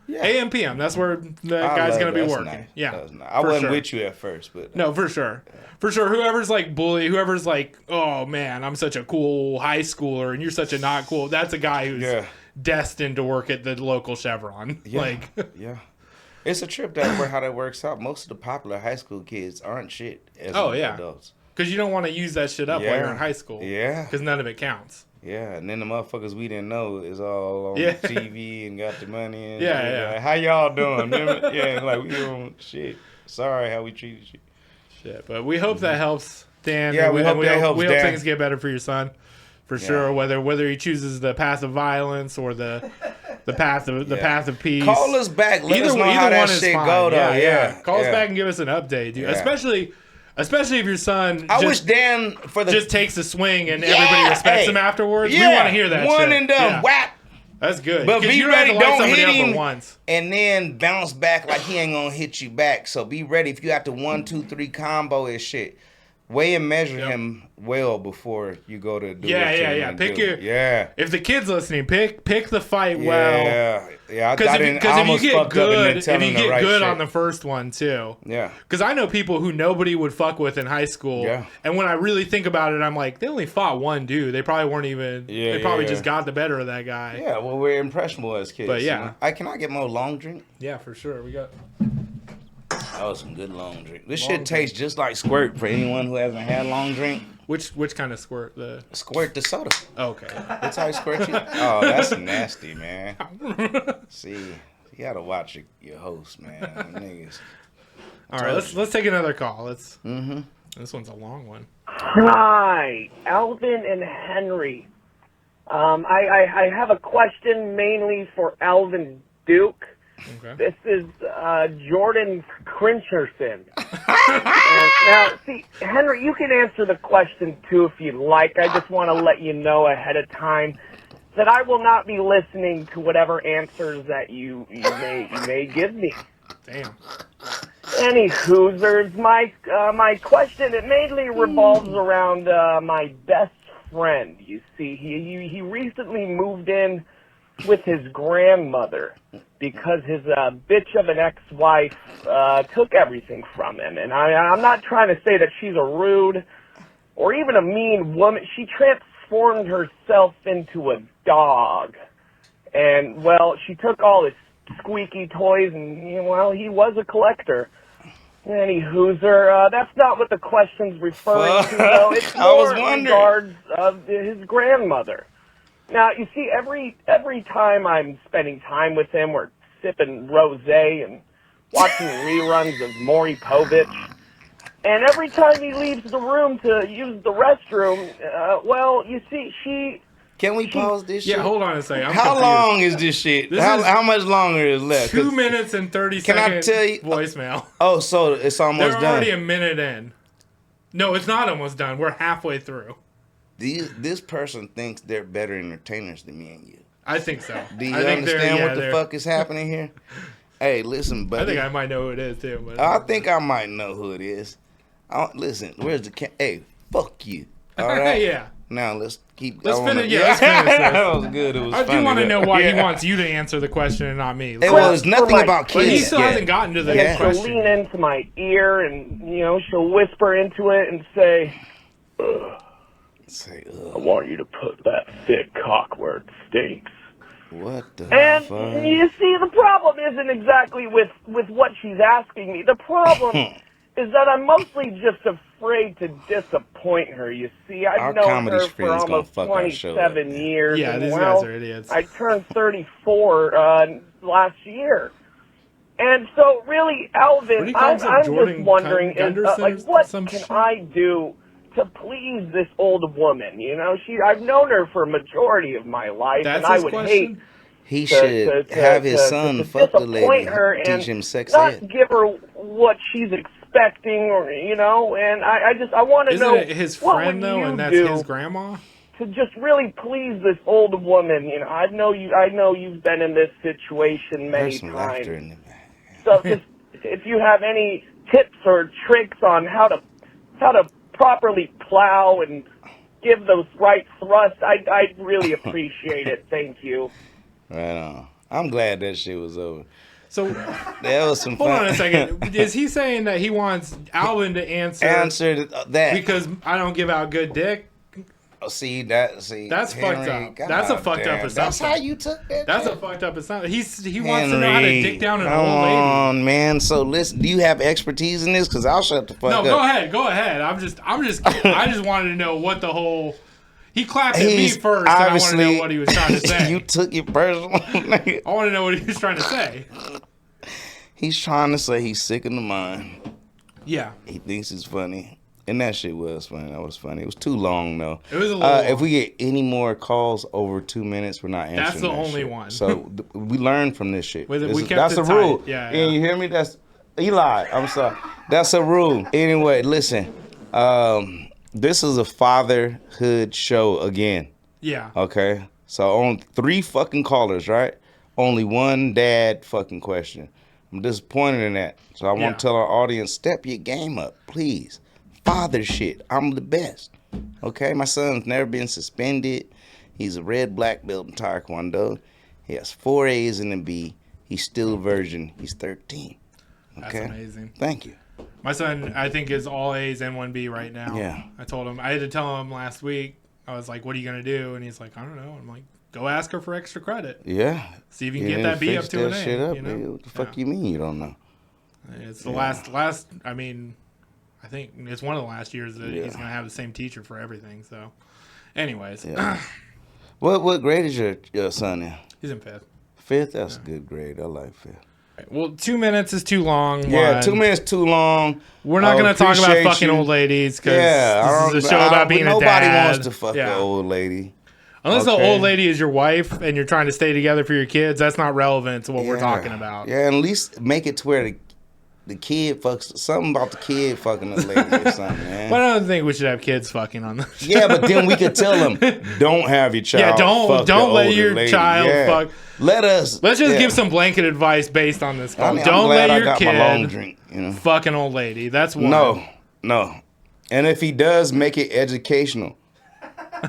B: AM PM. That's where the guy's gonna be working.
A: Nice.
B: Yeah,
A: nice. I wasn't with you at first, but
B: no, for sure. For sure, whoever's like bully, whoever's like, oh man, I'm such a cool high schooler and you're such a not cool, that's a guy who's destined to work at the local Chevron.
A: Yeah. Yeah. It's a trip how that works out. Most of the popular high school kids aren't shit as adults.
B: Because you don't want to use that shit up while you're in high school.
A: Yeah.
B: Because none of it counts.
A: Yeah, and then the motherfuckers we didn't know is all on TV and got the money. And
B: like,
A: how y'all doing? Yeah, like we on shit. Sorry how we treated you.
B: Shit, but we hope that helps, Dan.
A: Yeah, we hope that helps,
B: We
A: Dan.
B: hope things get better for your son, for sure. Whether he chooses the path of violence or the path of peace.
A: Call us back. Let us know how that shit go, though. Yeah.
B: Call us back and give us an update, dude. Especially, Especially if your son
A: I
B: just,
A: wish Dan for the
B: just takes a swing and everybody respects
A: hey,
B: him afterwards.
A: Yeah,
B: We want to hear that
A: one
B: shit.
A: and done.
B: Yeah.
A: Whap.
B: That's good.
A: But
B: 'Cause
A: be
B: you don't have
A: ready.
B: to light
A: Don't
B: somebody
A: hit
B: up but
A: him.
B: once.
A: And then bounce back like he ain't gonna hit you back. So be ready if you have to 1, 2, 3 combo his shit. Weigh and measure him well before you go to do
B: Yeah,
A: what
B: yeah,
A: you're
B: yeah.
A: gonna
B: Pick
A: do.
B: your.
A: Yeah.
B: If the kid's listening, pick the fight well.
A: Yeah.
B: Because
A: I
B: if you
A: almost
B: get
A: fucked up
B: good,
A: in
B: if
A: telling
B: you
A: the
B: get
A: right
B: good
A: shit.
B: on the first one too.
A: Yeah.
B: Because I know people who nobody would fuck with in high school.
A: Yeah.
B: And when I really think about it, I'm like, they only fought one dude. They probably weren't even.
A: Yeah,
B: they probably
A: yeah.
B: just got the better of that guy.
A: Yeah, well, we're impressionable as kids.
B: But yeah.
A: You know? Can I get more long drink?
B: Yeah, for sure. We got.
A: That was some good long drink. This shit tastes just like Squirt for anyone who hasn't had long drink.
B: Which kind of squirt? The.
A: Squirt the soda.
B: Oh, okay.
A: That's how you squirt you? Oh, that's nasty, man. See, you gotta watch your host, man. Them niggas.
B: All right, let's take another call. Let's.
A: Mm-hmm.
B: This one's a long one.
F: Hi, Alvin and Henry. I have a question mainly for Alvin Duke.
B: Okay.
F: This is Jordan Crincherson. Now, see, Henry, you can answer the question too if you'd like. I just want to let you know ahead of time that I will not be listening to whatever answers that you may give me.
B: Damn.
F: Any Hoosers, my question, it mainly revolves around my best friend. You see, he recently moved in with his grandmother because his bitch of an ex-wife took everything from him. And I'm not trying to say that she's a rude or even a mean woman. She transformed herself into a dog. And, well, she took all his squeaky toys and, well, he was a collector. Any Hooser, that's not what the question's referring to, though. It's more in regards of his grandmother. Now, you see, every time I'm spending time with him, we're sipping rosé and watching reruns of Maury Povich. And every time he leaves the room to use the restroom, well, you see, she...
A: Can we pause this shit?
B: Yeah, hold on a second. I'm
A: How
B: confused.
A: long is this shit? How much longer is left?
B: 2 minutes and 30
A: Can I
B: seconds
A: tell you-
B: voicemail.
A: Oh, so it's almost
B: They're
A: done.
B: already a minute in. No, it's not almost done. We're halfway through.
A: This person thinks they're better entertainers than me and you.
B: I think so.
A: Do you
B: I think
A: understand what the fuck is happening here? Hey, listen, buddy.
B: I think I might know who it is too. But
A: I think I might know who it is. Listen, where's the Hey, fuck you. All right.
B: Yeah.
A: Now let's keep.
B: Let's
A: I wanna-
B: finish. Yeah, let's finish this.
A: That was good. It was.
B: I do
A: funny,
B: want to
A: though.
B: know why he
A: Yeah.
B: wants you to answer the question and not me.
A: Hey, well, it's nothing about
B: But he
A: kids.
B: still
A: yet.
B: hasn't gotten to the
A: Yeah.
F: She'll
B: question.
F: lean into my ear and, she'll whisper into it and say,
A: Say,
F: I want you to put that thick cock where it stinks.
A: what the
F: And
A: fuck?
F: you see, the problem isn't exactly with what she's asking me. The problem is that I'm mostly just afraid to disappoint her. You see,
A: Our
F: I've known
A: comedy
F: her for
A: friends gonna
F: almost
A: fuck our show up,
F: 27
A: man.
F: years.
B: Yeah,
F: and,
B: these
F: well,
B: guys are idiots.
F: I turned 34 last year. And so, really,
B: What do
F: Alvin,
B: you call
F: I'm
B: himself, Jordan
F: just wondering,
B: Gunderson or
F: what
B: some
F: can
B: shit?
F: I do to please this old woman? I've known her for a majority of my life,
B: That's
F: and I
B: his
F: would
B: question?
F: hate
A: He should have his son fuck the lady,
F: disappoint her
A: teach
F: and
A: him sex
F: not
A: ed.
F: give her what she's expecting, or and I want to
B: Isn't
F: know
B: it his
F: what
B: friend
F: would
B: though,
F: you
B: and that's
F: do
B: his grandma?
F: to just really please this old woman. I know you've been in this situation many
A: There's some laughter
F: times.
A: in the back.
F: So just, if you have any tips or tricks on how to properly plow and give those right thrusts, I'd really appreciate it. Thank you.
A: Right on. I'm glad that shit was over.
B: So
A: That was some
B: hold
A: fun.
B: on a second. Is he saying that he wants Alvin to answer
A: that.
B: because I don't give out good dick?
A: See,
B: That's fucked
A: Henry,
B: up. That's a fucked up
A: goddamn.
B: assumption.
A: That's how you took that.
B: That's
A: shit?
B: a fucked up assumption. He wants to know how to
A: Henry,
B: dick down an
A: come
B: old lady.
A: on, man. So listen, do you have expertise in this? Because I'll shut the fuck
B: No,
A: up.
B: go ahead. I just wanted to know what the whole. He clapped at me
A: He's
B: first, and I wanted to
A: obviously-
B: know what he was trying to say.
A: You took it personal.
B: I want to know what he was trying to say.
A: He's trying to say he's sick in the mind.
B: Yeah,
A: He thinks it's funny. And that shit was funny. That was funny. It was too long, though.
B: it was a little.
A: If we get any more calls over 2 minutes, we're not answering.
B: That's the
A: that
B: only
A: shit.
B: one.
A: So we learned from this shit.
B: With it,
A: This
B: we
A: is-
B: kept
A: that's
B: it
A: the
B: tight.
A: rule.
B: Yeah,
A: And
B: yeah.
A: you hear me? That's Eli. I'm sorry. That's a rule. Anyway, listen. This is a fatherhood show again.
B: Yeah.
A: Okay? So on 3 fucking callers, right? Only one dad fucking question. I'm disappointed in that. So I want to tell our audience, step your game up, please. Father shit. I'm the best. Okay? My son's never been suspended. He's a red black belt in Taekwondo. He has 4 A's and a B. He's still a virgin. He's 13. Okay?
B: That's amazing.
A: Thank you.
B: My son, I think, is all A's and 1B right now.
A: Yeah.
B: I told him, I had to tell him last week, I was like, what are you going to do? And he's like, I don't know. I'm like, go ask her for extra credit.
A: Yeah.
B: See if you can get that B up
A: fix
B: to an
A: that
B: A.
A: shit up,
B: you know?
A: nigga. What the fuck you mean you don't know?
B: It's the last, I mean, I think it's one of the last years that he's going to have the same teacher for everything. So, anyways.
A: Yeah. What grade is your son in?
B: He's in 5th.
A: 5th? That's a good grade. I like 5th.
B: Well, 2 minutes is too long.
A: Yeah,
B: one.
A: 2 minutes too long.
B: We're not going to talk about
A: appreciate
B: fucking
A: you.
B: old ladies because
A: Yeah,
B: this is a show about being a
A: nobody
B: dad.
A: wants to fuck an old lady.
B: Unless the
A: Okay.
B: old lady is your wife and you're trying to stay together for your kids, that's not relevant to what we're talking about.
A: Yeah, and at least make it to where the kid fucks, something about the kid fucking the lady or something, man.
B: But I don't think we should have kids fucking on the show.
A: Yeah, but then we could tell them, don't have your child. fuck
B: don't
A: the
B: let
A: older
B: your
A: lady.
B: child
A: Yeah.
B: fuck.
A: Let's
B: just give some blanket advice based on this call.
A: I mean, I'm
B: don't
A: glad
B: let
A: I
B: your
A: got my long
B: kid
A: drink, you know.
B: fuck an old lady. That's one.
A: No. And if he does, make it educational.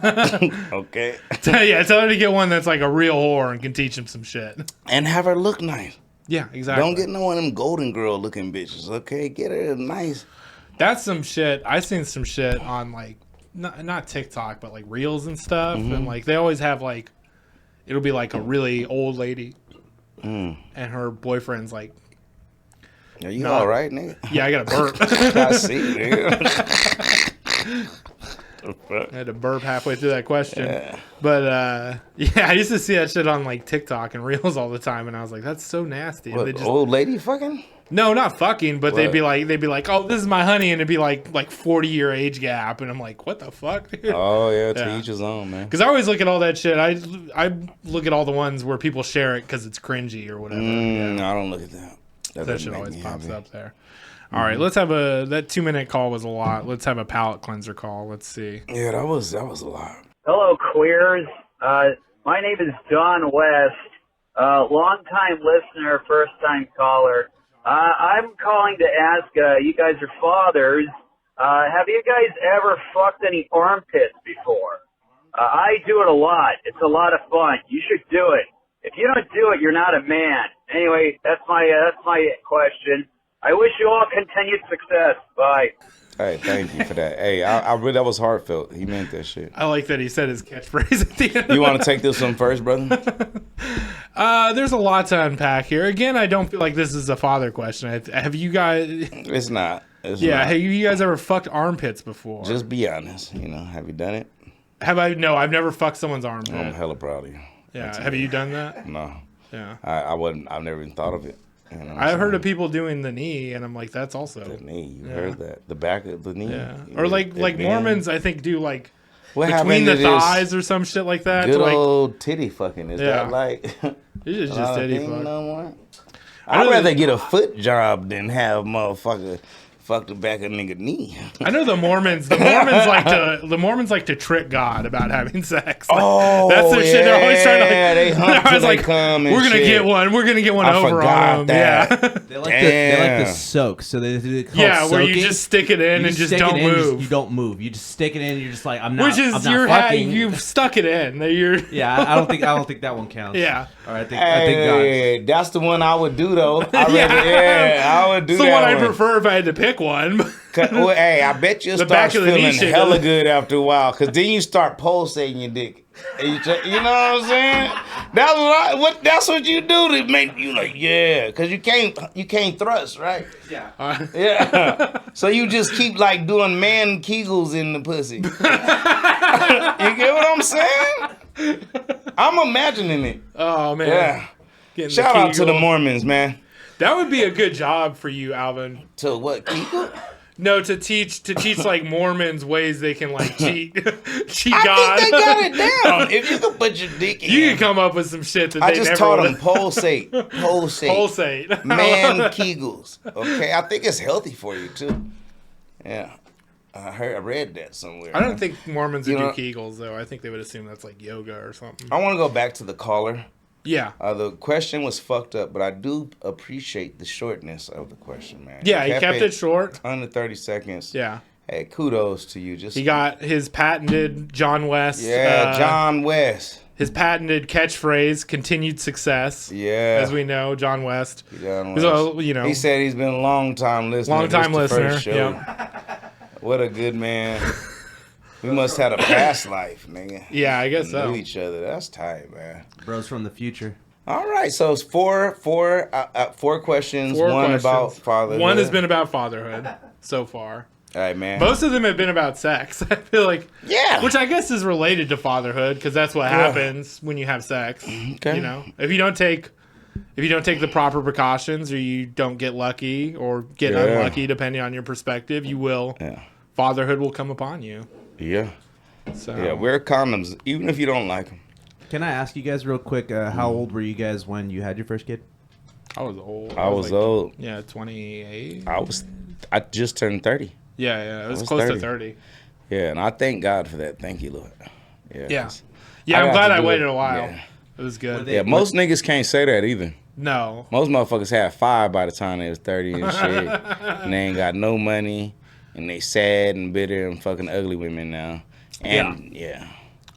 A: Okay.
B: Yeah, tell her to get one that's like a real whore and can teach him some shit.
A: And have her look nice.
B: Yeah, exactly.
A: Don't get no one of them golden girl looking bitches, okay? Get her nice.
B: That's some shit. I seen some shit on like not TikTok, but like Reels and stuff, and like they always have like it'll be like a really old lady, and her boyfriend's like,
A: Are you all right, nigga?
B: yeah, I got a burp.
A: I see, nigga.
B: I had to burp halfway through that question. But yeah, I used to see that shit on like TikTok and Reels all the time, and I was like, that's so nasty. And
A: What,
B: they just,
A: old lady fucking?
B: no, not fucking, but they'd
A: What?
B: be like, oh, this is my honey, and it'd be like 40-year age gap, and I'm like, what the fuck, dude?
A: Oh, yeah, to
B: Yeah.
A: each his own, man.
B: Because I always look at all that shit. I look at all the ones where people share it because it's cringy or whatever.
A: I don't look at that.
B: That
A: doesn't
B: shit
A: make
B: always
A: me
B: pops
A: happy.
B: up there. All right, let's have that 2-minute call was a lot. Let's have a palate cleanser call. Let's see.
A: Yeah, that was a lot.
G: Hello, queers. My name is Don West, long-time listener, first-time caller. I'm calling to ask, you guys are fathers, have you guys ever fucked any armpits before? I do it a lot. It's a lot of fun. You should do it. If you don't do it, you're not a man. Anyway, that's my question. I wish you all continued success. Bye.
A: Hey, thank you for that. Hey, I really, that was heartfelt. He meant that shit.
B: I like that he said his catchphrase at the end.
A: You want to take this one first, brother?
B: There's a lot to unpack here. Again, I don't feel like this is a father question. Have you guys?
A: It's not. It's
B: Yeah,
A: not.
B: have you guys ever fucked armpits before?
A: Just be honest. You know, have you done it?
B: Have I? No, I've never fucked someone's armpit.
A: I'm hella proud of you.
B: Yeah, have you done that?
A: No,
B: Yeah,
A: I wouldn't. I've never even thought of it. You know what I'm
B: I've heard
A: saying?
B: of people doing the knee, and I'm like, that's also
A: The knee. You heard that? The back of the knee.
B: yeah.
A: It-
B: Or like
A: it
B: like
A: bend.
B: Mormons, I think do like
A: What
B: between
A: happened
B: the
A: to this
B: thighs or some shit like that.
A: Good
B: to, like,
A: old titty fucking. Is
B: Yeah.
A: that like?
B: it's just
A: not a
B: titty
A: thing
B: fuck.
A: no more?
B: I know
A: I'd rather
B: that-
A: get a foot job than have motherfucker fuck the back of a nigga knee.
B: I know the Mormons like to trick God about having sex.
A: Oh,
B: that's their shit. They're always trying to
A: yeah, they
B: like.
A: hunt
B: They're always
A: till they
B: like,
A: come and
B: we're gonna
A: shit.
B: get one. We're gonna get one
A: I
B: over
A: forgot
B: on them.
A: that.
B: Yeah,
D: They like
A: Damn.
D: the soak. So they do it called
B: yeah, where you
D: soaking.
B: just stick it in
D: You
B: and just
D: stick it
B: don't
D: in,
B: move.
D: You don't move. You just stick it in. And you're just like, I'm not.
B: Which is
D: I'm not
B: you're
D: fucking.
B: you've stuck it in. You're
D: Yeah, I don't think that one counts.
B: yeah.
D: All right, I think God.
A: Hey, that's the one I would do though. I
B: Yeah.
A: I would do
B: It's the
A: that
B: one I
A: one.
B: prefer if I had to pick one.
A: Well, hey, I bet you'll
B: The
A: start
B: back of the knee
A: feeling
B: shit
A: hella
B: doesn't-
A: good after a while, cause then you start pulsating your dick. And you know what I'm saying? That's what you do to make you like, yeah, cause you can't thrust, right?
D: Yeah.
A: Yeah. So you just keep like doing man kegels in the pussy. You get what I'm saying? I'm imagining it.
B: Oh man.
A: Yeah.
B: Getting
A: Shout out to the
B: Kegel.
A: Mormons, man.
B: That would be a good job for you, Alvin.
A: To what, Kegel?
B: No, to teach like Mormons ways they can like cheat God.
A: I think they got it down. If you can put your dick in.
B: You can come up with some shit that
A: I
B: they
A: just
B: never
A: taught
B: would've-
A: them pulsate.
B: Pulsate.
A: Man Kegels. Okay, I think it's healthy for you too. Yeah. I read that somewhere.
B: I don't think Mormons would
A: You know-
B: do Kegels though. I think they would assume that's like yoga or something.
A: I want to go back to the caller.
B: Yeah.
A: The question was fucked up, but I do appreciate the shortness of the question, man.
B: Yeah, he kept it short.
A: Under 30 seconds.
B: Yeah.
A: Hey, kudos to you. Just
B: He got his patented John West.
A: John West.
B: His patented catchphrase, continued success.
A: Yeah.
B: As we know, John West.
A: John
B: He's
A: West.
B: a, you know,
A: He said he's been a long time listener.
B: long-time
A: This the
B: listener.
A: first show.
B: Yeah.
A: What a good man. We must have a past life, nigga.
B: Yeah, I guess
A: We
B: so.
A: knew each other. That's tight, man.
D: Bros from the future.
A: All right, so it's four questions.
B: Four
A: one
B: questions.
A: about fatherhood.
B: One has been about fatherhood so far.
A: All right, man.
B: Most of them have been about sex. I feel like,
A: Yeah.
B: which I guess is related to fatherhood because that's what happens when you have sex.
A: Okay.
B: You know, if you don't take the proper precautions or you don't get lucky or get
A: Yeah.
B: unlucky, depending on your perspective, you will.
A: Yeah.
B: Fatherhood will come upon you.
A: Yeah.
B: So
A: Yeah. Wear condoms, even if you don't like them.
D: Can I ask you guys real quick, how old were you guys when you had your first kid?
B: I was old.
A: I was
B: like,
A: old.
B: Yeah, 28.
A: I just turned 30.
B: Yeah, it was
A: was
B: close
A: 30.
B: to 30.
A: Yeah, and I thank God for that. Thank you, Lord.
B: Yeah.
A: 'cause
B: Yeah, I'm
A: got
B: glad
A: to
B: I
A: do
B: waited
A: it.
B: a while.
A: Yeah.
B: It was good.
D: Were they-
A: Yeah, most niggas can't say that either.
B: No.
A: Most motherfuckers had 5 by the time they was 30 and shit. And they ain't got no money. And they sad and bitter and fucking ugly women now. And yeah.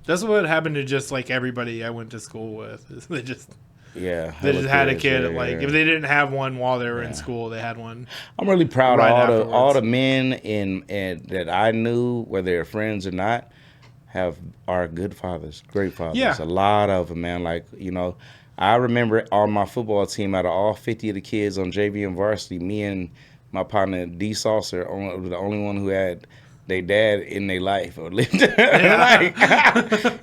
B: That's what happened to just like everybody I went to school with. They just
A: Yeah.
B: they just had a
A: kids,
B: kid.
A: yeah,
B: Like
A: yeah.
B: if they didn't have one while they were in school, they had one.
A: I'm really proud
B: Right
A: of
B: afterwards.
A: all the men in that I knew, whether they're friends or not, are good fathers, great fathers.
B: Yeah.
A: A lot of them, man. Like, you know, I remember on my football team, out of all 50 of the kids on JV and varsity, me and my partner D Saucer were the only one who had their dad in their life or lived like,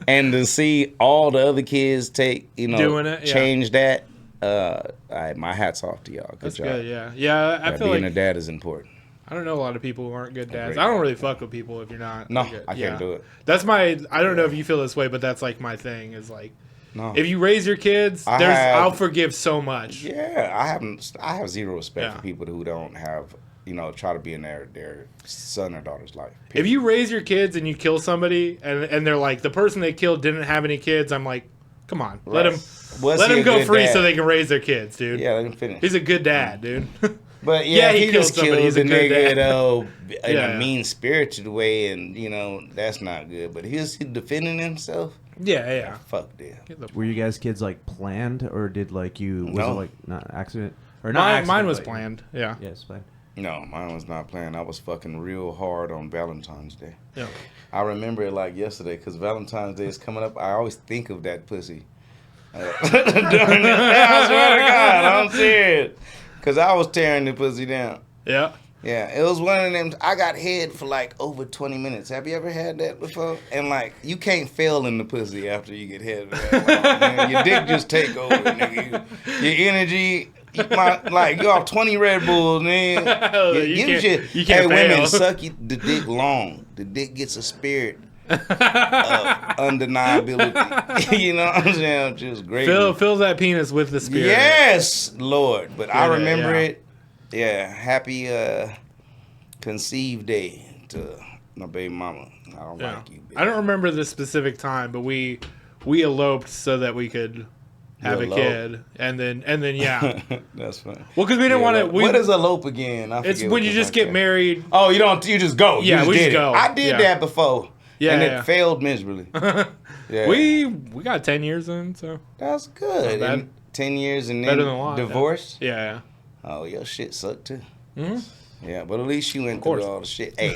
A: and to see all the other kids take, you know,
B: Doing it, yeah.
A: change that. My hat's off to y'all. Good
B: That's
A: job.
B: good. Yeah. Yeah. I feel
A: Being
B: like
A: a dad is important.
B: I don't know a lot of people who aren't good dads.
A: great
B: I don't really fuck with people if you're not.
A: No,
B: good.
A: I can't do it.
B: That's my. I don't know if you feel this way, but that's like my thing. Is like
A: No.
B: if you raise your kids, I'll forgive so much.
A: Yeah, I have zero respect
B: Yeah.
A: for people who don't have, you know, try to be in their son or daughter's life.
B: If you raise your kids and you kill somebody and they're like the person they killed didn't have any kids, I'm like, come on, let
A: Right.
B: him
A: Was
B: let
A: he
B: him
A: a
B: go
A: good
B: free
A: dad?
B: so they can raise their kids, dude.
A: Yeah, let him finish.
B: He's a good dad, dude.
A: But
B: Yeah,
A: yeah,
B: he
A: he
B: killed
A: just
B: somebody.
A: killed
B: He's
A: the
B: a good
A: nigga
B: dad.
A: though in
B: Yeah.
A: a mean spirited way, and you know that's not good. But he defending himself.
B: yeah.
A: Fuck that.
D: Were you guys kids like planned, or did like you was
A: No.
D: it like not accident or not?
B: Mine was
D: accident, but-
B: planned. Yeah.
D: Yes, planned.
A: No, mine was not planned. I was fucking real hard on Valentine's Day.
B: Yeah.
A: I remember it like yesterday because Valentine's Day is coming up. I always think of that pussy. During it. I swear to God, I'm serious. Because I was tearing the pussy down.
B: Yeah.
A: Yeah, it was one of them. I got head for like over 20 minutes. Have you ever had that before? And like, you can't fail in the pussy after you get head. Man. Your dick just take over, nigga. Your energy, you off 20 Red Bulls, man.
B: You
A: Gives
B: can't- you
A: hey,
B: can't
A: women,
B: fail.
A: suck the dick long. The dick gets a spirit of undeniability. You know what I'm saying? Just great.
B: Fill that penis with the spirit.
A: Yes, Lord. But I
B: Yeah,
A: remember
B: yeah.
A: it. Yeah, happy conceived day to my baby mama. I don't
B: Yeah.
A: like you, bitch.
B: I don't remember the specific time, but we eloped so that we could have a
A: eloped?
B: kid, and then yeah.
A: That's funny.
B: Well, because we didn't want to.
A: What is elope again? I
B: It's
A: forget
B: when
A: what
B: you
A: the
B: just
A: fuck
B: get
A: that-
B: married.
A: Oh, you just go.
B: Yeah,
A: you
B: we
A: did
B: just
A: it.
B: go.
A: I did
B: Yeah.
A: that before.
B: Yeah,
A: and
B: yeah.
A: it failed miserably. Yeah.
B: We got 10 years in, so
A: That's good.
B: Not bad.
A: And 10 years and
B: Better
A: then
B: than a lot, yeah.
A: divorced.
B: yeah.
A: Oh, your shit sucked too.
B: Mhm.
A: Yeah, but at least you went
B: course.
A: through all the shit. Hey,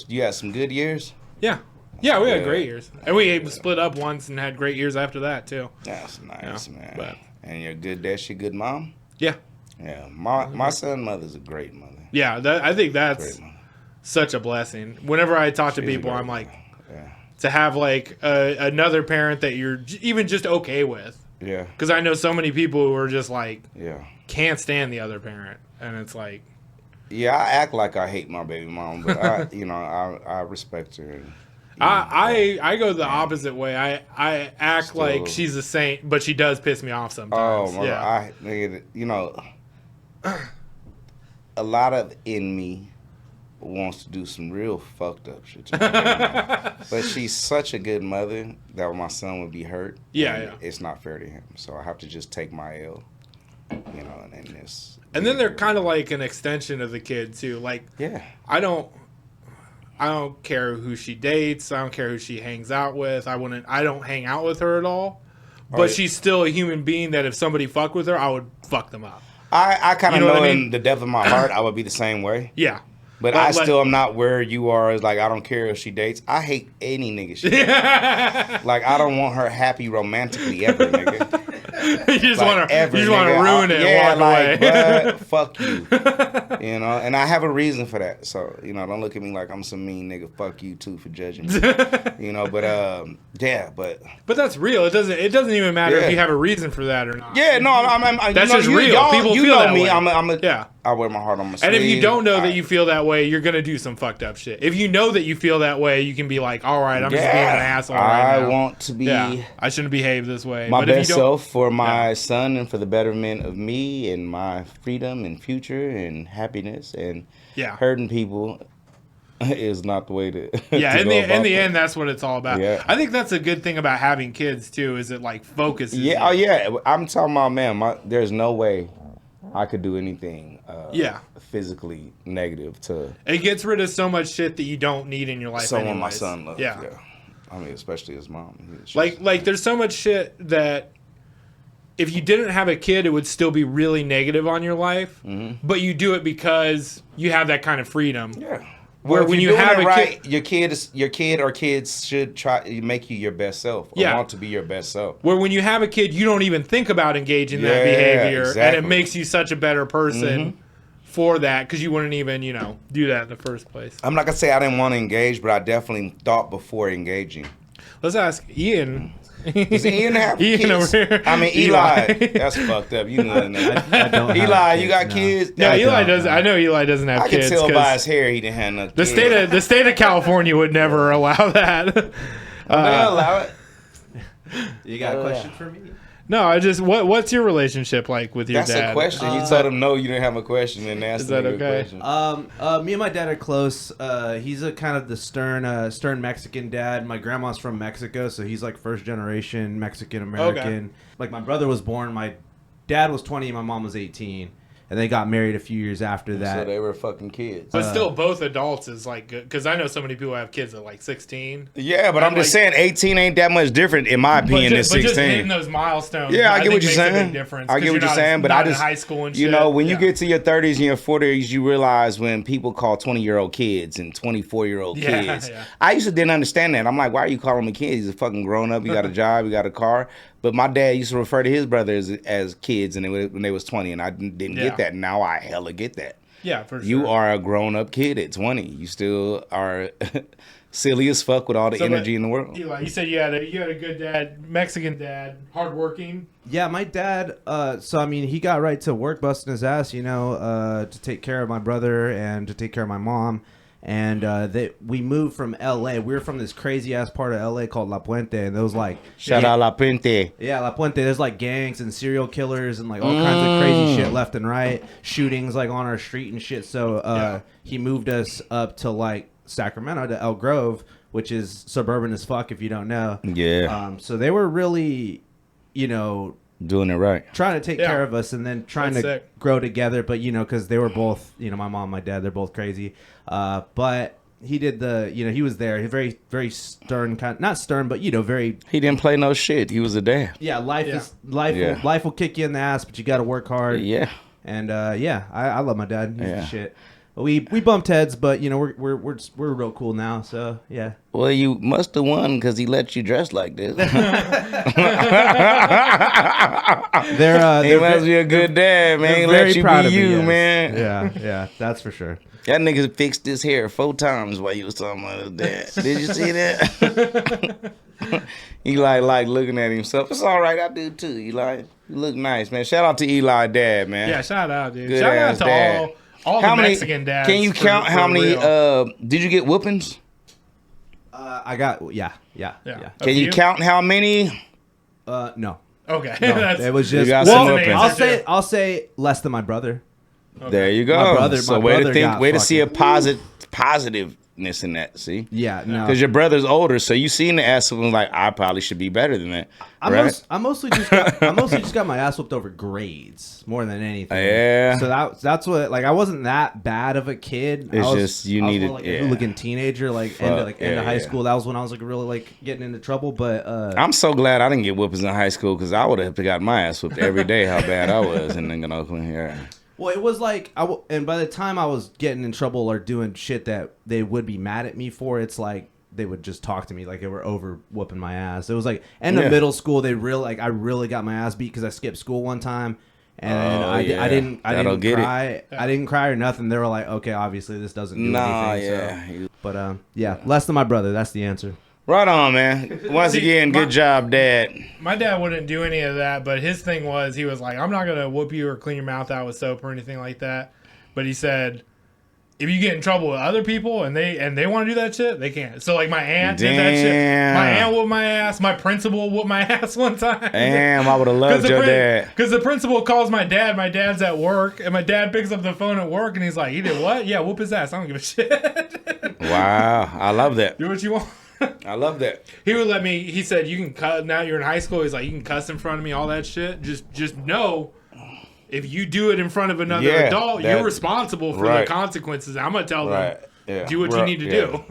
A: you had some good years.
B: Yeah, we had
A: Yeah.
B: great years, and we split up once and had great years after that too.
A: That's nice,
B: Yeah,
A: man.
B: but-
A: And your good dad, your good mom.
B: Yeah,
A: Yeah, my son mother's a great mother.
B: yeah. I think that's
A: Great mother.
B: such a blessing. Whenever I talk to
A: She's a
B: people,
A: great
B: I'm like,
A: mother. Yeah.
B: to have like another parent that you're even just okay with.
A: Yeah.
B: Because I know so many people who are just like
A: Yeah.
B: can't stand the other parent, and it's like
A: Yeah, I act like I hate my baby mom, but I respect her. And,
B: I go the opposite way. I act like she's a saint, but she does piss me off sometimes.
A: Oh my God. A lot of in me wants to do some real fucked up shit to my but she's such a good mother that my son would be hurt.
B: Yeah.
A: It's not fair to him, so I have to just take my L. And this.
B: And then they're kind of like an extension of the kid too. Like,
A: yeah,
B: I don't care who she dates. I don't care who she hangs out with. I don't hang out with her at all. But she's still a human being that if somebody fucked with her, I would fuck them up.
A: I kind of know
B: what I mean?
A: in the depth of my heart I would be the same way.
B: Yeah.
A: But I still am not where you are. It's like, I don't care if she dates. I hate any nigga she dates. Like, I don't want her happy romantically ever, nigga.
B: You just want to ruin it and walk away.
A: Bruh, fuck you. And I have a reason for that. So, don't look at me like I'm some mean nigga. Fuck you, too, for judging me. But
B: that's real. It doesn't even matter if you have a reason for that or not.
A: Yeah, no,
B: that's just real. People feel that way.
A: I wear my heart on my sleeve.
B: And if you don't know that you feel that way, you're going to do some fucked up shit. If you know that you feel that way, you can be like, all right, I'm just being an asshole right now.
A: I want to be...
B: I shouldn't behave this way.
A: My best self for my son and for the betterment of me and my freedom and future and happiness. And hurting people is not the way to...
B: in the end, that's what it's all about. Yeah. I think that's a good thing about having kids, too, is it like focuses you.
A: I'm talking about, man, there's no way I could do anything physically negative to...
B: It gets rid of so much shit that you don't need in your life.
A: Someone my son loves, I mean, especially his mom.
B: Like there's so much shit that if you didn't have a kid, it would still be really negative on your life. Mm-hmm. But you do it because you have that kind of freedom.
A: Yeah.
B: Where when you have a kid,
A: your kid or kids should try to make you your best self. Or want to be your best self.
B: Where when you have a kid, you don't even think about engaging that behavior, and it makes you such a better person for that because you wouldn't even do that in the first place.
A: I'm not gonna say I didn't want to engage, but I definitely thought before engaging.
B: Let's ask Ian.
A: Does Ian have
B: Ian
A: kids?
B: Over here.
A: I mean, Eli. That's fucked up. You know that.
D: I don't
A: Eli,
D: have
A: you got
D: kids,
A: kids?
B: No, Eli does. I know Eli doesn't have kids.
A: I can tell by his hair he didn't have no kids.
B: The state of California would never allow that.
A: They allow it.
D: You got a question for me?
B: No, what's your relationship like with your dad?
A: That's a question. You told him no, you didn't have a question, and asked him a question.
D: Me and my dad are close. He's a kind of the stern Mexican dad. My grandma's from Mexico, so he's like first generation Mexican American. Okay. Like my brother was born, my dad was 20, my mom was 18. And they got married a few years after that.
A: So they were fucking kids.
B: But still, both adults is like good. Because I know so many people have kids at like 16.
A: Yeah, but I'm just saying 18 ain't that much different in my opinion than 16. But just
B: hitting those milestones.
A: Yeah, I get what you're saying.
B: I
A: get what you're saying, but I just
B: high school and shit.
A: When you get to your 30s and your 40s, you realize when people call 20-year-old kids and 24-year-old kids. Yeah. I used to didn't understand that. I'm like, why are you calling me kids? He's a fucking grown up. You got a job. You got a car. But my dad used to refer to his brothers as kids when they was 20, and I didn't get that. Now I hella get that.
B: Yeah, for sure.
A: You are a grown-up kid at 20. You still are silly as fuck with all the energy in the world.
B: Eli, you said you had a good dad, Mexican dad, hardworking.
D: Yeah, my dad, he got right to work busting his ass, to take care of my brother and to take care of my mom. And we moved from L.A. We were from this crazy-ass part of L.A. called La Puente. And there was like...
A: Shout out La Puente.
D: Yeah, La Puente. There's like gangs and serial killers and like all kinds of crazy shit left and right. Shootings like on our street and shit. So he moved us up to like Sacramento to El Grove, which is suburban as fuck if you don't know.
A: Yeah.
D: So they were really,
A: doing it right,
D: trying to take care of us and then trying to grow together, but because they were both, my mom and my dad, they're both crazy, but he did he was there. He very, very stern, not stern, but very. He
A: didn't play no shit. He was a dad.
D: Yeah, life will kick you in the ass, but you got to work hard.
A: Yeah,
D: and I love my dad. He's the shit. We bumped heads, but we're real cool now. So yeah.
A: Well, you must have won because he let you dress like this. He must be a good dad, man. He let you be you, man.
D: Yeah, that's for sure.
A: That nigga fixed his hair 4 times while you was talking about his dad. Did you see that? He like looking at himself. It's all right, I do too. You look nice, man. Shout out to Eli dad, man.
B: Yeah, shout out, dude.
A: Good
B: shout out to
A: dad.
B: all
A: How
B: the
A: many?
B: Mexican dads.
A: Can you count how many? Did you get whoopings?
D: I got
B: Yeah.
A: Can you count how many?
D: No.
B: Okay.
D: No, it was just.
A: got
B: some
D: Well,
B: whoopings.
D: I'll say less than my brother.
A: There you go.
D: My brother-
A: so
D: my
A: way
D: brother
A: to think.
D: got
A: Way to see a
D: fucking-
A: positiveness in that. See.
D: Yeah, no.
A: Because your brother's older, so you seen the ass whooping like I probably should be better than that.
D: I mostly just got my ass whooped over grades more than anything.
A: Yeah.
D: So that's what, like, I wasn't that bad of a kid.
A: It's
D: I was,
A: just you
D: I was
A: needed
D: more like
A: yeah.
D: a hooligan teenager, like end
A: yeah,
D: of high
A: yeah.
D: school. That was when I was like really like getting into trouble. But
A: I'm so glad I didn't get whoopings in high school because I would have got my ass whooped every day. How bad I was in Oakland. Yeah.
D: well, it was like and by the time I was getting in trouble or doing shit that they would be mad at me for, it's like they would just talk to me like they were over whooping my ass. It was like end of middle school, I really got my ass beat because I skipped school one time. And I didn't cry. I didn't cry or nothing. They were like, okay, obviously this doesn't do anything. So. But less than my brother. That's the answer.
A: Right on, man. Once again, good job, Dad.
B: My dad wouldn't do any of that, but his thing was he was like, I'm not gonna whoop you or clean your mouth out with soap or anything like that. But he said, if you get in trouble with other people and they want to do that shit, they can't. So like my aunt did that shit. My aunt whooped my ass. My principal whooped my ass one time.
A: Damn, I would have loved your dad.
B: Because the principal calls my dad. My dad's at work, and my dad picks up the phone at work, and he's like, "He did what? Yeah, whoop his ass. I don't give a shit."
A: Wow, I love that.
B: Do what you want.
A: I love that.
B: He would let me. He said, "You can cuss. Now you're in high school." He's like, "You can cuss in front of me, all that shit. Just know." If you do it in front of another adult, you're responsible for the consequences. I'm gonna tell them, do what you need to do.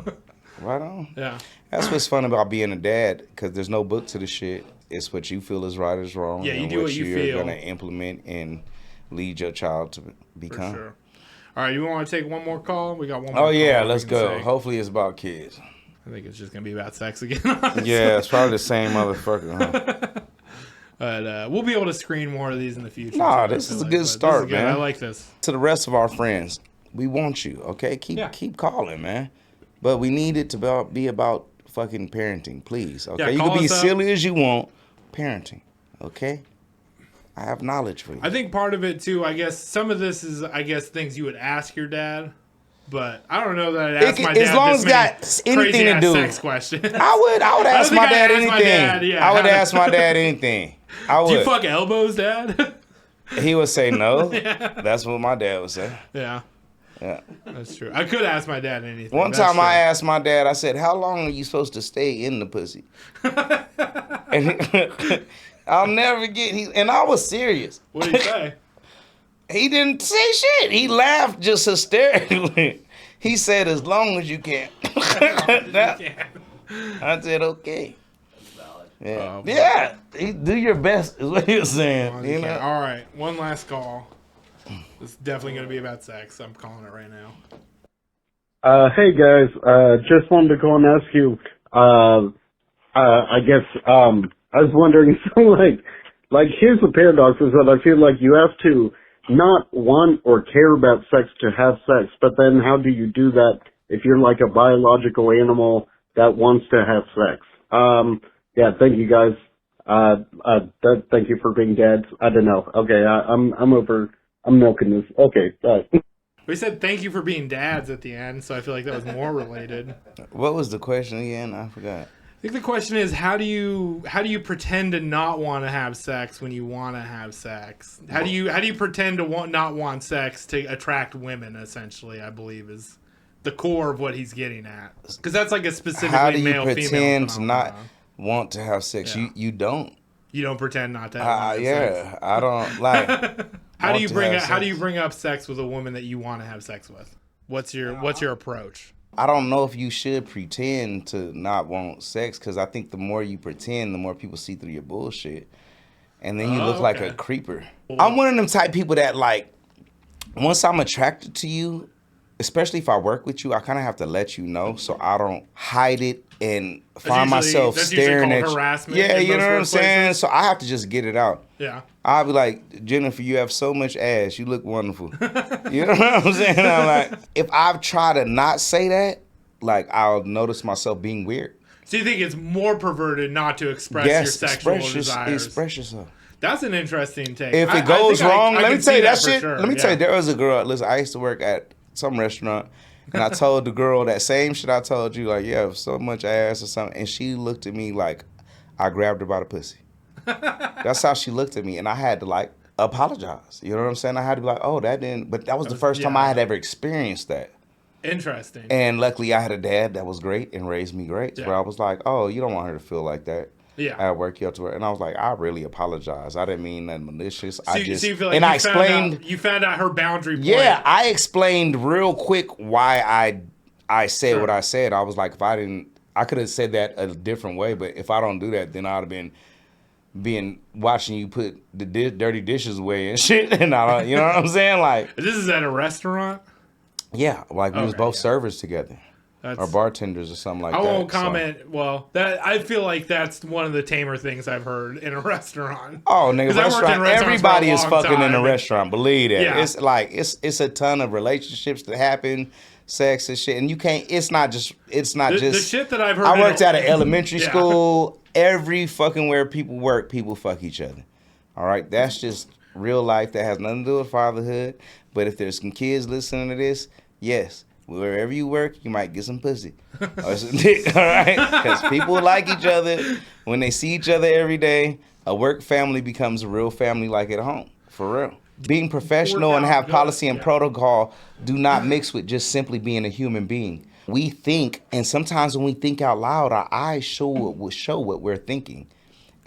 A: Right on.
B: Yeah.
A: That's what's fun about being a dad, because there's no book to the shit. It's what you feel is right is wrong.
B: Yeah, you
A: and
B: do what you
A: you're
B: feel.
A: gonna implement and lead your child to become.
B: For sure. All right, you want to take one more call? We got one more.
A: Oh
B: call
A: yeah,
B: we
A: let's
B: can
A: go.
B: say.
A: Hopefully it's about kids.
B: I think it's just gonna be about sex again. Honestly.
A: Yeah, it's probably the same motherfucker, huh?
B: But we'll be able to screen more of these in the future.
A: Nah,
B: too,
A: this is a
B: like.
A: good start,
B: This is good.
A: man.
B: I like this.
A: To the rest of our friends, we want you, okay? Keep calling, man. But we need it to be about fucking parenting, please, okay?
B: Yeah,
A: you
B: call
A: can be
B: us up.
A: silly as you want, parenting, okay? I have knowledge for you.
B: I think part of it too. I guess some of this is things you would ask your dad. But I don't know that I'd ask my dad
A: as long as
B: this many
A: got anything to
B: crazy-ass
A: do.
B: sex questions.
A: I would ask my dad anything. I would ask my dad anything. I would.
B: Do you fuck elbows, Dad?
A: He would say no. That's what my dad would say.
B: Yeah.
A: Yeah.
B: That's true. I could ask my dad anything.
A: One
B: That's
A: time
B: true.
A: I asked my dad, I said, how long are you supposed to stay in the pussy? And I'll never forget. And I was serious.
B: What did he say?
A: He didn't say shit. He laughed just hysterically. He said, as long as you can. I said, okay. Yeah. Yeah. Do your best is what he was saying. You know?
B: All right. One last call. It's definitely going to be about sex. I'm calling it right now.
H: Hey guys, just wanted to call and ask you, I guess, I was wondering, so like here's the paradox is that I feel like you have to not want or care about sex to have sex, but then how do you do that if you're like a biological animal that wants to have sex? Yeah, thank you guys. Thank you for being dads. I don't know. Okay, I'm milking this. Okay, bye.
B: We said thank you for being dads at the end, so I feel like that was more related.
A: What was the question again? I forgot.
B: I think the question is how do you pretend to not want to have sex when you want to have sex? How do you pretend to not want sex to attract women? Essentially, I believe is the core of what he's getting at. Because that's like a specifically
A: How do you
B: male-female
A: pretend to not
B: phenomenon.
A: want to have sex?
B: Yeah.
A: You don't.
B: You don't pretend not to have
A: Yeah,
B: sex.
A: I don't like.
B: How do you bring up sex with a woman that you want to have sex with? What's your approach?
A: I don't know if you should pretend to not want sex, because I think the more you pretend, the more people see through your bullshit, and then you look like a creeper. I'm one of them type people that, like, once I'm attracted to you, especially if I work with you, I kind of have to let you know so I don't hide it and find myself staring at you.
B: Harassment.
A: Yeah,
B: in
A: you know
B: most
A: what I'm saying?
B: workplaces.
A: So I have to just get it out.
B: Yeah.
A: I'll be like, Jennifer, you have so much ass. You look wonderful. You know what I'm saying? I'm like, if I try to not say that, like, I'll notice myself being weird.
B: So you think it's more perverted not to express your sexual desires?
A: Express yourself.
B: That's an interesting take.
A: If it goes wrong, let me tell you that shit.
B: Sure.
A: Let me tell you, there was a girl. Listen, I used to work at some restaurant, and I told the girl that same shit I told you, like, yeah, so much ass or something, and she looked at me like I grabbed her by the pussy. That's how she looked at me, and I had to like apologize. You know what I'm saying? I had to be like, oh, that didn't. But that was the first time I had ever experienced that.
B: Interesting.
A: And luckily, I had a dad that was great and raised me great. Where I was like, oh, you don't want her to feel like that.
B: Yeah.
A: At work, you have to work. And I was like, I really apologize. I didn't mean nothing malicious.
B: So you feel like I explained. You found out her boundary point.
A: Yeah, I explained real quick why I said what I said. I was like, if I didn't, I could have said that a different way. But if I don't do that, then I'd have been watching you put the dirty dishes away and shit. And I, you know what I'm saying? Like,
B: this is at a restaurant.
A: Yeah, like we was both servers together. Or bartenders or something like that.
B: I won't comment. So. Well, that I feel like that's one of the tamer things I've heard in a restaurant.
A: Oh, nigga, restaurant. Everybody is fucking in a restaurant. Believe that. Yeah. It's like it's a ton of relationships that happen, sex and shit, and you can't. It's not just.
B: The shit that I've heard.
A: I worked at an elementary school. Every fucking where people work, people fuck each other. All right, that's just real life. That has nothing to do with fatherhood. But if there's some kids listening to this, yes. Wherever you work, you might get some pussy or some dick, all right? Because people like each other. When they see each other every day, a work family becomes a real family like at home, for real. Being professional and have policy and protocol do not mix with just simply being a human being. We think, and sometimes when we think out loud, our eyes show what we're thinking.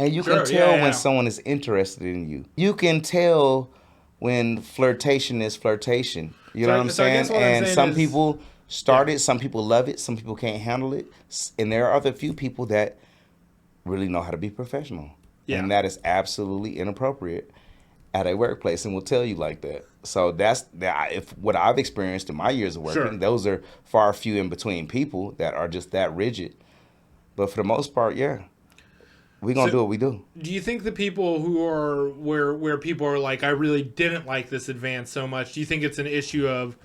A: And you can tell when someone is interested in you. You can tell when flirtation is flirtation. You know what I'm saying? And some people start it, some people love it, some people can't handle it. And there are other few people that really know how to be professional. Yeah. And that is absolutely inappropriate at a workplace and will tell you like that. So that's if what I've experienced in my years of working, those are far few in between people that are just that rigid. But for the most part, yeah. We're going to do what we do.
B: Do you think the people who are where people are like, I really didn't like this advance so much, do you think it's an issue of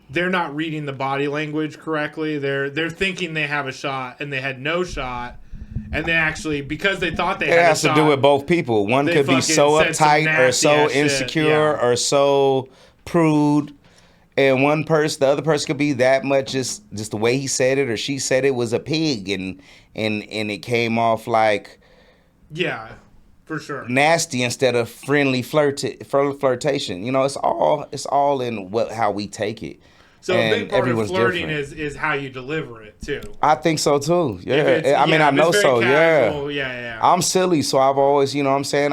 B: they're not reading the body language correctly? They're thinking they have a shot and they had no shot, and they actually, because they thought they had a shot. It has
A: to do with both people. One could be so uptight or so insecure or so prude. And the other person could be that much just the way he said it or she said it was a pig and it came off like
B: for sure
A: nasty instead of friendly flirtation. You know, it's all in how we take it.
B: So a big part of flirting is how you deliver it too.
A: I think so too. Yeah. I know so.
B: Casual, yeah.
A: I'm silly, so I've always, you know what I'm saying?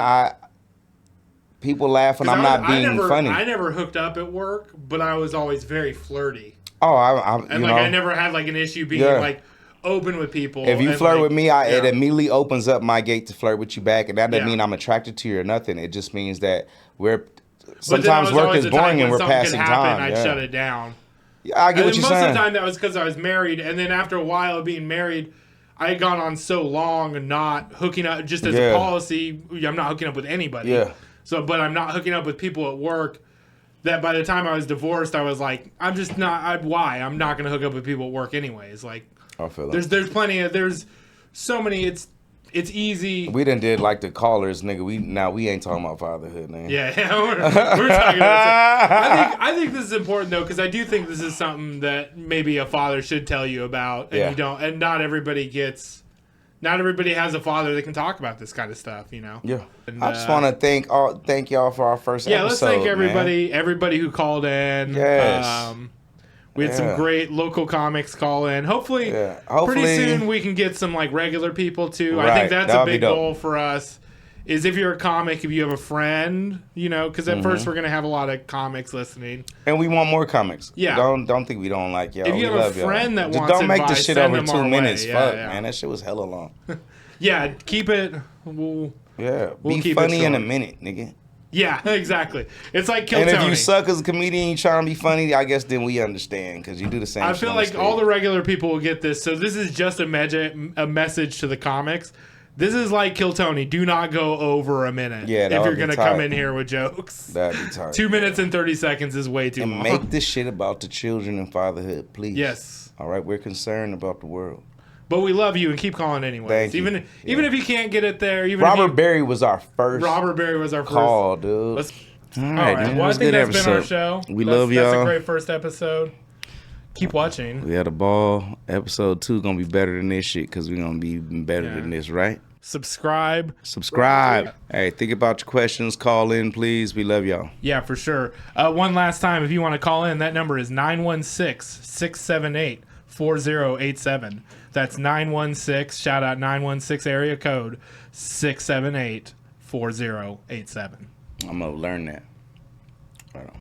A: People laugh when I'm not being funny.
B: I never hooked up at work, but I was always very flirty.
A: Oh,
B: I never had like an issue being like open with people.
A: If you flirt with me, it immediately opens up my gate to flirt with you back, and that doesn't mean I'm attracted to you or nothing. It just means that sometimes work is boring and we're passing time.
B: I'd shut it down.
A: Yeah, I get what you're saying.
B: Most of the time that was because I was married, and then after a while of being married, I had gone on so long and not hooking up just as a policy. I'm not hooking up with anybody.
A: Yeah.
B: But I'm not hooking up with people at work. That by the time I was divorced, I was like, I'm just not. Why? I'm not gonna hook up with people at work anyways. Like,
A: I feel
B: there's plenty of so many. It's easy.
A: We done did like the callers, nigga. We ain't talking about fatherhood, man.
B: Yeah, we're talking about. I think this is important though, because I do think this is something that maybe a father should tell you about, and you don't. And not everybody has a father that can talk about this kind of stuff, you know.
A: Yeah. And, I just want to thank y'all for our first episode.
B: Yeah, let's thank everybody who called in.
A: Yes.
B: We had some great local comics call in. Hopefully, pretty soon we can get some like regular people too.
A: Right.
B: I think that's a big goal for us. Is if you're a comic, if you have a friend, you know, because at first we're gonna have a lot of comics listening,
A: and we want more comics.
B: Yeah,
A: don't think we don't like y'all.
B: If you have a friend that wants
A: don't make
B: advice,
A: this shit over 2 minutes.
B: Fuck,
A: man, that shit was hella long.
B: Yeah, keep it. We'll
A: be
B: keep
A: funny in a minute, nigga.
B: Yeah, exactly. It's like Kill Tony.
A: And if you suck as a comedian, you trying to be funny, I guess then we understand because you do the same.
B: I feel like all the regular people will get this. So this is just a message to the comics. This is like Kill Tony. Do not go over a minute.
A: Yeah,
B: if you're gonna come in here with jokes.
A: That'd be tight.
B: 2 minutes and 30 seconds is way too long.
A: And make this shit about the children and fatherhood, please.
B: Yes.
A: All right, we're concerned about the world.
B: But we love you and keep calling anyways.
A: Thank you.
B: Even if you can't get it there. Even
A: Robert
B: if
A: Berry was our first.
B: Robert Berry was our first
A: call, dude.
B: All
A: right,
B: right.
A: man.
B: Well, I think that's been our show.
A: We love y'all.
B: That's a great first episode. Keep watching.
A: We had a ball. Episode 2 gonna be better than this shit because we're gonna be even better than this, right?
B: Subscribe.
A: Hey, think about your questions. Call in, please. We love y'all.
B: Yeah, for sure. One last time, if you want to call in, that number is 916-678-4087. That's 916, shout out 916 area code 678-4087.
A: I'm going to learn that. Right on.